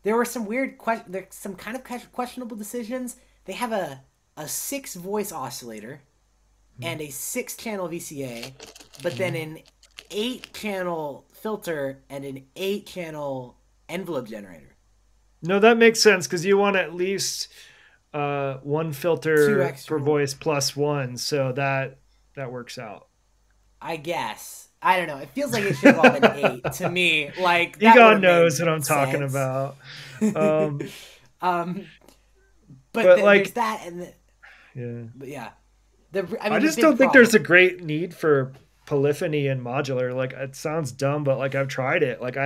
Speaker 2: There were some there's some kind of questionable decisions. They have a six voice oscillator and a six channel VCA, but then an eight channel filter and an eight channel envelope generator.
Speaker 1: No, that makes sense because you want at least one
Speaker 2: Two
Speaker 1: filter per
Speaker 2: extra,
Speaker 1: voice plus one, so that works out.
Speaker 2: I guess. I don't know. It feels like it should have all been eight to me. Like that would
Speaker 1: Egon
Speaker 2: have made
Speaker 1: knows what I'm talking
Speaker 2: sense.
Speaker 1: about. Um,
Speaker 2: um, but
Speaker 1: but
Speaker 2: there's
Speaker 1: like,
Speaker 2: that,
Speaker 1: yeah,
Speaker 2: but yeah, I
Speaker 1: I
Speaker 2: mean the
Speaker 1: just
Speaker 2: big
Speaker 1: don't think there's
Speaker 2: problem.
Speaker 1: a great need for polyphony and modular. Like, it sounds dumb, but like I've tried it. Like,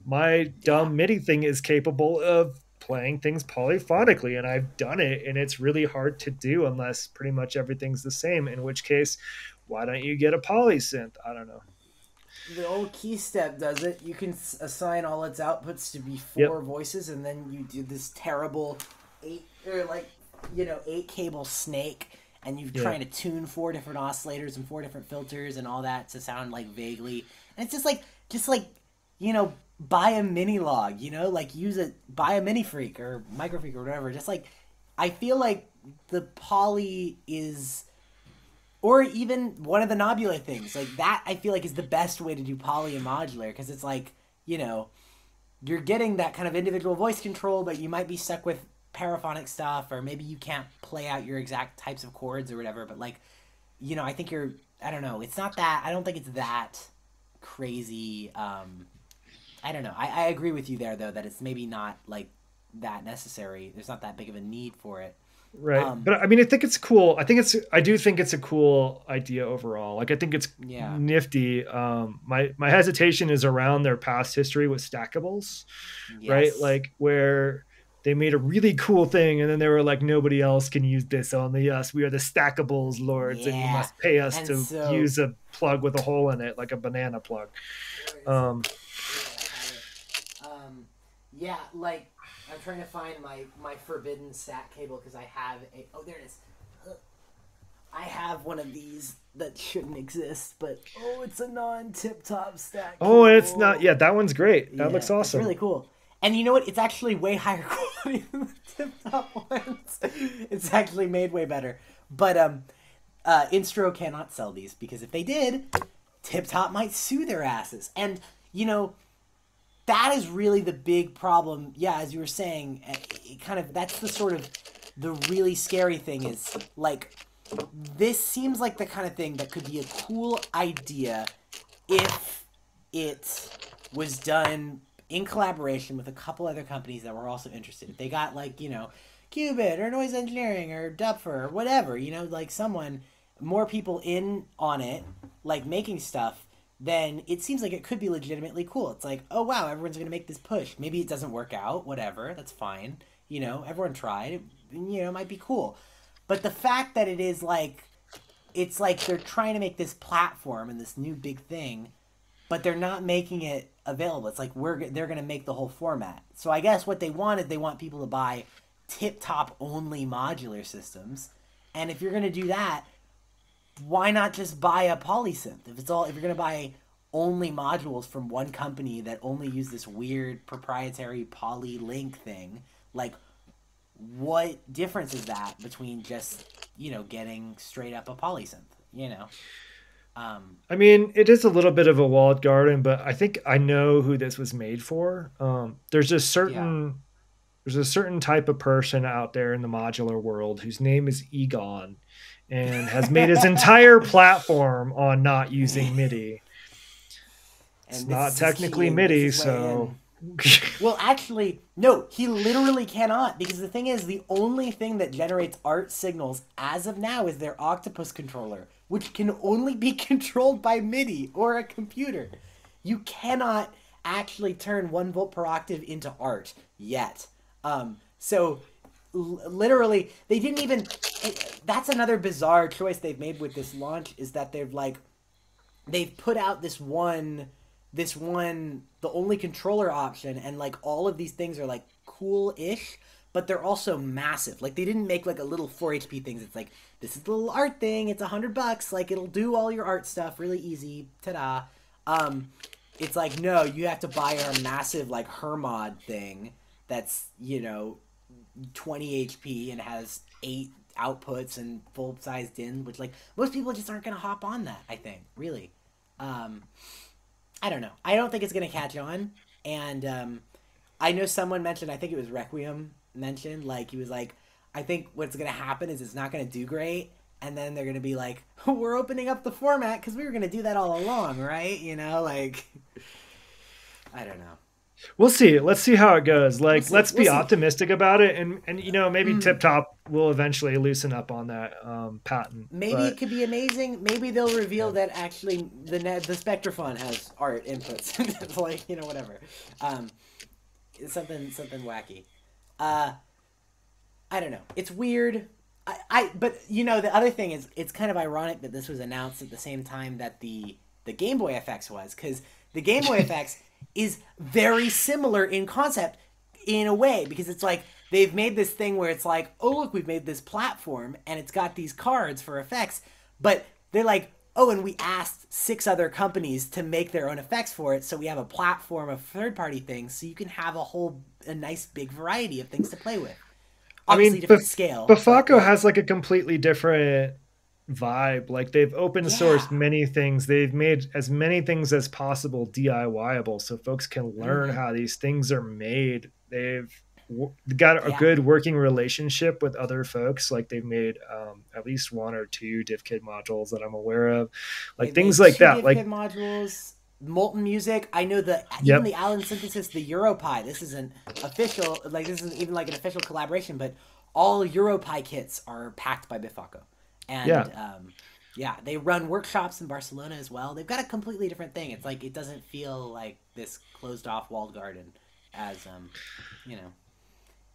Speaker 1: my
Speaker 2: Yeah,
Speaker 1: dumb MIDI thing is capable of playing things polyphonically, and I've done it, and it's really hard to do unless pretty much everything's the same. In which case, why don't you get a polysynth? I don't know.
Speaker 2: the old key step does it. You can assign all its outputs to be four
Speaker 1: Yep.
Speaker 2: voices, and then you do this terrible eight or like eight cable snake, and you're
Speaker 1: Yeah.
Speaker 2: trying to tune four different oscillators and four different filters and all that to sound like vaguely. And it's just like buy a mini log. Like use it, buy a mini freak or micro freak or whatever. Just like I feel like the poly is, or even one of the Nobula things like that. I feel like is the best way to do poly and modular because it's like you're getting that kind of individual voice control, but you might be stuck with paraphonic stuff, or maybe you can't play out your exact types of chords or whatever. But like, I think I don't know. It's not that. I don't think it's that crazy. I don't know. I agree with you there though that it's maybe not like that necessary. There's not that big of a need for it.
Speaker 1: Right.
Speaker 2: Um,
Speaker 1: But I mean, I think it's cool. I do think it's a cool idea overall. Like, I think it's
Speaker 2: yeah.
Speaker 1: nifty. My hesitation is around their past history with stackables, right?
Speaker 2: Yes.
Speaker 1: Like, where they made a really cool thing and then they were like, nobody else can use this, only us. We are the stackables lords, and you
Speaker 2: Yeah.
Speaker 1: must pay us
Speaker 2: And
Speaker 1: to
Speaker 2: so
Speaker 1: use a plug with a hole in it, like a banana plug.
Speaker 2: where is it?
Speaker 1: Um,
Speaker 2: Yeah, I have it. Yeah, like I'm trying to find my forbidden sat cable because I have a. Oh, there it is. I have one of these that shouldn't exist, but it's a non-tip top stat
Speaker 1: oh, and it's not,
Speaker 2: cable.
Speaker 1: yeah, that one's great. That
Speaker 2: Yeah,
Speaker 1: looks
Speaker 2: it's really
Speaker 1: awesome.
Speaker 2: cool. And you know what? It's actually way higher quality than the tip top ones. It's actually made way better. But Instro cannot sell these because if they did, Tip Top might sue their asses. And you know that is really the big problem. Yeah, as you were saying, it kind of that's the sort of the really scary thing is like this seems like the kind of thing that could be a cool idea if it was done in collaboration with a couple other companies that were also interested. If they got like, Qubit or Noise Engineering or Dupfer or whatever, like someone, more people in on it, like making stuff, then it seems like it could be legitimately cool. It's like, oh wow, everyone's gonna make this push. Maybe it doesn't work out, whatever, that's fine. Everyone tried. It might be cool. But the fact that it is like it's like they're trying to make this platform and this new big thing, but they're not making it available. It's like they're going to make the whole format. So I guess what they want is they want people to buy tip top only modular systems. And if you're going to do that, why not just buy a polysynth? If you're going to buy only modules from one company that only use this weird proprietary poly link thing, like what difference is that between just, getting straight up a polysynth?
Speaker 1: I mean, it is a little bit of a walled garden, but I think I know who this was made for.
Speaker 2: Yeah.
Speaker 1: There's a certain type of person out there in the modular world whose name is Egon, and has made his entire platform on not using MIDI. It's
Speaker 2: And this
Speaker 1: not
Speaker 2: is his
Speaker 1: technically
Speaker 2: key, and this
Speaker 1: MIDI,
Speaker 2: is way
Speaker 1: so
Speaker 2: in. Well, actually, no, he literally cannot because the thing is, the only thing that generates art signals as of now is their octopus controller, which can only be controlled by MIDI or a computer. You cannot actually turn 1 volt per octave into art yet. So literally, they didn't even. That's another bizarre choice they've made with this launch is that they've put out this one the only controller option, and like all of these things are like cool-ish, but they're also massive. Like they didn't make like a little 4 HP things. It's like this is the little art thing, it's $100, like it'll do all your art stuff really easy, ta-da. It's like, no, you have to buy our massive like hermod thing that's 20 HP and has 8 outputs and full-size din, which like most people just aren't gonna hop on that, I think, really. um I don't know. I don't think it's gonna catch on. And I know someone mentioned. I think it was Requiem mentioned. Like he was like, I think what's gonna happen is it's not gonna do great, and then they're gonna be like, we're opening up the format because we were gonna do that all along, right? Like I don't know.
Speaker 1: We'll see. Let's see how it goes.
Speaker 2: We'll
Speaker 1: Like,
Speaker 2: see.
Speaker 1: let's
Speaker 2: We'll
Speaker 1: be
Speaker 2: see.
Speaker 1: optimistic about it, and maybe Tip
Speaker 2: Mm.
Speaker 1: Top will eventually loosen up on that patent.
Speaker 2: Maybe it
Speaker 1: But
Speaker 2: could be amazing. Maybe they'll reveal
Speaker 1: yeah.
Speaker 2: that actually the Spectrophone has art inputs. It's like whatever. Um, it's something wacky. Uh, I don't know. It's weird. But the other thing is, it's kind of ironic that this was announced at the same time that the Game Boy FX was, because the Game Boy FX is very similar in concept in a way, because it's like they've made this thing where it's like, oh look, we've made this platform and it's got these cards for effects, but they're like, oh, and we asked 6 other companies to make their own effects for it, so we have a platform of third-party things, so you can have a nice big variety of things to play with.
Speaker 1: I
Speaker 2: Obviously
Speaker 1: mean,
Speaker 2: different scale, but
Speaker 1: Bafako
Speaker 2: like,
Speaker 1: has like a completely different vibe. Like they've open sourced
Speaker 2: yeah.
Speaker 1: many things. They've made as many things as possible DIYable, so folks can learn
Speaker 2: Mm-hmm.
Speaker 1: how these things are made. Got a
Speaker 2: Yeah.
Speaker 1: good working relationship with other folks. Like they've made at least one or two DivKit modules that I'm aware of, like
Speaker 2: They've
Speaker 1: things
Speaker 2: made
Speaker 1: like
Speaker 2: two
Speaker 1: that.
Speaker 2: DivKit
Speaker 1: Like,
Speaker 2: modules, Molten Music. I know that even
Speaker 1: yep,
Speaker 2: the Allen synthesis, the EuroPie. This isn't official. Like this isn't even like an official collaboration, but all EuroPie kits are packed by Bifaco,
Speaker 1: yeah.
Speaker 2: and yeah, they run workshops in Barcelona as well. They've got a completely different thing. It's like it doesn't feel like this closed off walled garden, as you know.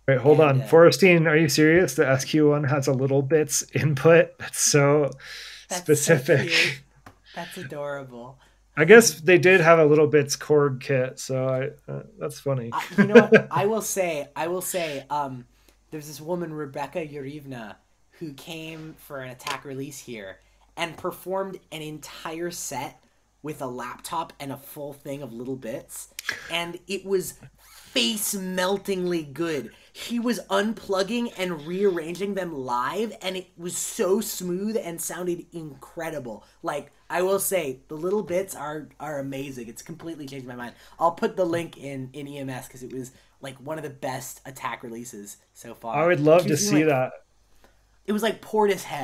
Speaker 1: Wait, hold
Speaker 2: And
Speaker 1: on. Forestine, are you serious? The SQ1 has a little bits input. That's so
Speaker 2: that's so cute.
Speaker 1: specific.
Speaker 2: That's adorable.
Speaker 1: I guess they did have a little bits Korg kit, so that's funny.
Speaker 2: You know what? I will say, there's this woman, Rebecca Yurivna, who came for an attack release here and performed an entire set with a laptop and a full thing of little bits, and it was face meltingly good. She was unplugging and rearranging them live, and it was so smooth and sounded incredible. Like, I will say, the little bits are amazing. It's completely changed my mind. I'll put the link in EMS because it was like one of the best attack releases so
Speaker 1: I
Speaker 2: far.
Speaker 1: would
Speaker 2: And
Speaker 1: love
Speaker 2: she
Speaker 1: to
Speaker 2: was doing
Speaker 1: see
Speaker 2: like,
Speaker 1: that
Speaker 2: it was like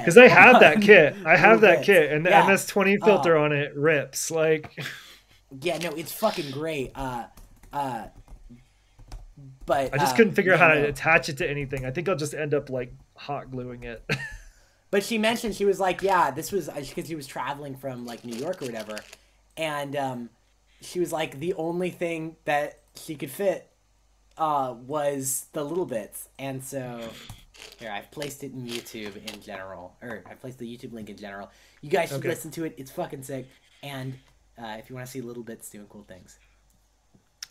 Speaker 1: because
Speaker 2: Portishead
Speaker 1: I have that
Speaker 2: on
Speaker 1: kit. I
Speaker 2: little
Speaker 1: have that
Speaker 2: bits.
Speaker 1: kit, and the
Speaker 2: Yeah.
Speaker 1: MS-20 filter
Speaker 2: Oh,
Speaker 1: on it rips. Like,
Speaker 2: yeah. No, it's fucking great. Uh, but
Speaker 1: I just couldn't figure out
Speaker 2: yeah,
Speaker 1: how to
Speaker 2: no.
Speaker 1: attach it to anything. I think I'll just end up like hot gluing it.
Speaker 2: But she mentioned, she was like, yeah, this was because she was traveling from like New York or whatever, and she was like, the only thing that she could fit was the little bits, and so here I've placed it in YouTube in general, or I placed the YouTube link in general. You guys should
Speaker 1: Okay.
Speaker 2: listen to it. It's fucking sick, and if you want to see little bits doing cool things.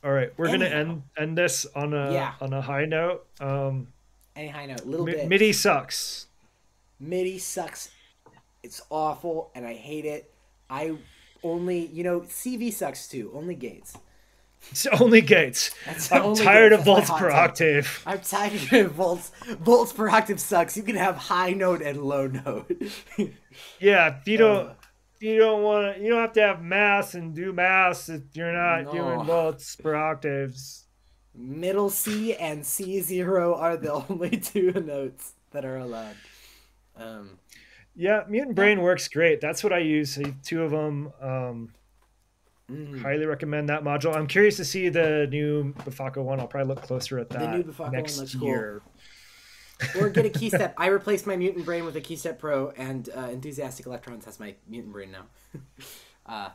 Speaker 1: All right, we're gonna
Speaker 2: Anyhow,
Speaker 1: end this
Speaker 2: yeah.
Speaker 1: on a high note.
Speaker 2: Any high note, little
Speaker 1: MIDI
Speaker 2: bits.
Speaker 1: sucks.
Speaker 2: MIDI sucks. It's awful, and I hate it. I only, CV sucks too. Only gates.
Speaker 1: It's only gates.
Speaker 2: That's
Speaker 1: I'm
Speaker 2: only
Speaker 1: tired
Speaker 2: gates.
Speaker 1: of
Speaker 2: That's my
Speaker 1: volts
Speaker 2: hot
Speaker 1: per
Speaker 2: take.
Speaker 1: octave.
Speaker 2: I'm tired of volts. Volts per octave sucks. You can have high note and low note.
Speaker 1: Yeah, if
Speaker 2: uh,
Speaker 1: you don't want to, you don't have to have mass and do mass if you're not doing
Speaker 2: no.
Speaker 1: volts per octaves.
Speaker 2: Middle C and C0 are the only two notes that are allowed. Um,
Speaker 1: Yeah, Mutant
Speaker 2: yeah.
Speaker 1: Brain works great. That's what I use. I have two of them.
Speaker 2: Mm.
Speaker 1: Highly recommend that module. I'm curious to see the new Bufako one. I'll probably look closer at
Speaker 2: The new
Speaker 1: that
Speaker 2: Bufako one
Speaker 1: next
Speaker 2: looks cool.
Speaker 1: year.
Speaker 2: Or get a Keystep. I replaced my Mutant Brain with a Keystep Pro, and Enthusiastic Electrons has my Mutant Brain now.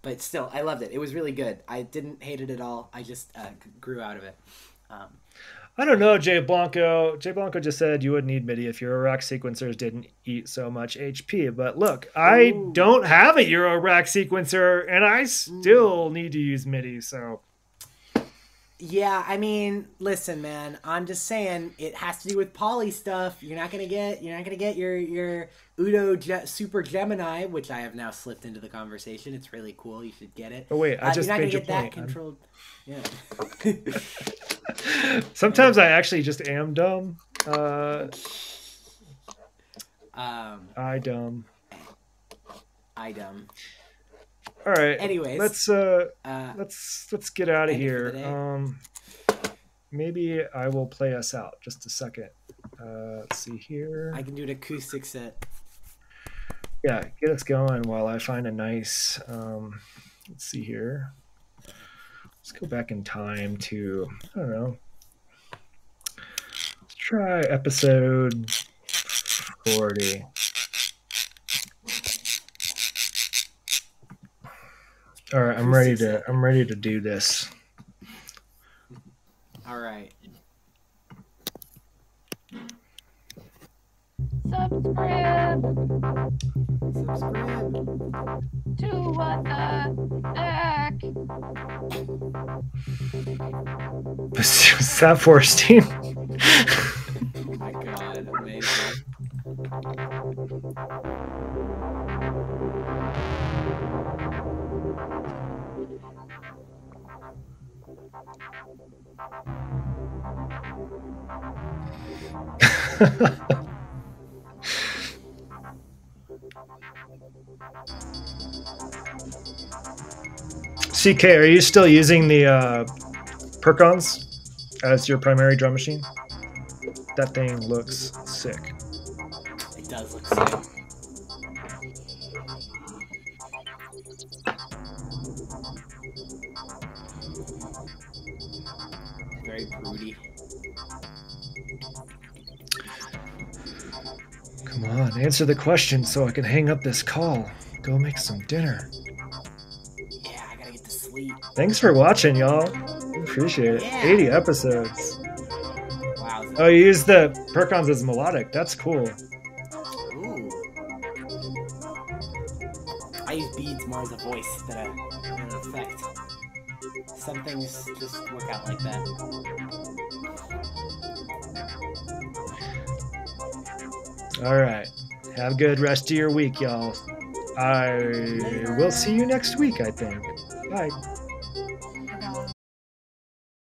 Speaker 2: But still, I loved it. It was really good. I didn't hate it at all. I just grew out of it. Um,
Speaker 1: I don't know, Jay Blanco. Jay Blanco just said you wouldn't need MIDI if your rack sequencers didn't eat so much HP. But look, I
Speaker 2: ooh.
Speaker 1: don't have a Euro rack sequencer, and I still
Speaker 2: Mm.
Speaker 1: need to use MIDI. So
Speaker 2: Yeah, I mean, listen, man. I'm just saying it has to do with poly stuff. You're not gonna get your Super Gemini, which I have now slipped into the conversation. It's really cool. You should get it.
Speaker 1: oh wait, I
Speaker 2: You're
Speaker 1: just
Speaker 2: not gonna
Speaker 1: made your
Speaker 2: get that
Speaker 1: point.
Speaker 2: controlled. Yeah.
Speaker 1: Sometimes I actually just am dumb.
Speaker 2: um,
Speaker 1: I dumb.
Speaker 2: I dumb.
Speaker 1: All right,
Speaker 2: Anyways,
Speaker 1: let's
Speaker 2: uh,
Speaker 1: let's get out of
Speaker 2: end it for the
Speaker 1: here.
Speaker 2: day.
Speaker 1: Maybe I will play us out. Just a second. Let's see here.
Speaker 2: I can do an acoustic set.
Speaker 1: Yeah, get us going while I find a nice. Let's see here. Let's go back in time to, I don't know. Let's try episode 40. All right, I'm ready to do this.
Speaker 2: All right.
Speaker 3: Subscribe
Speaker 2: Subscribe.
Speaker 3: to what the heck?
Speaker 1: Was that Forstein?
Speaker 2: Oh my god, amazing.
Speaker 1: CK, are you still using the Percons as your primary drum machine? That thing looks sick.
Speaker 2: It does look sick. Very broody.
Speaker 1: Come on, answer the question so I can hang up this call. Go make some dinner.
Speaker 2: Yeah, I gotta get to sleep.
Speaker 1: Thanks for watching, y'all. Appreciate it.
Speaker 2: Yeah.
Speaker 1: 80 episodes.
Speaker 2: Wow.
Speaker 1: Oh, you use the Percons as melodic. That's cool.
Speaker 2: Ooh. I use beads more as a voice than an effect. Some things just work out like that.
Speaker 1: All right. Have a good rest of your week, y'all. I will see you next week, I think. Bye.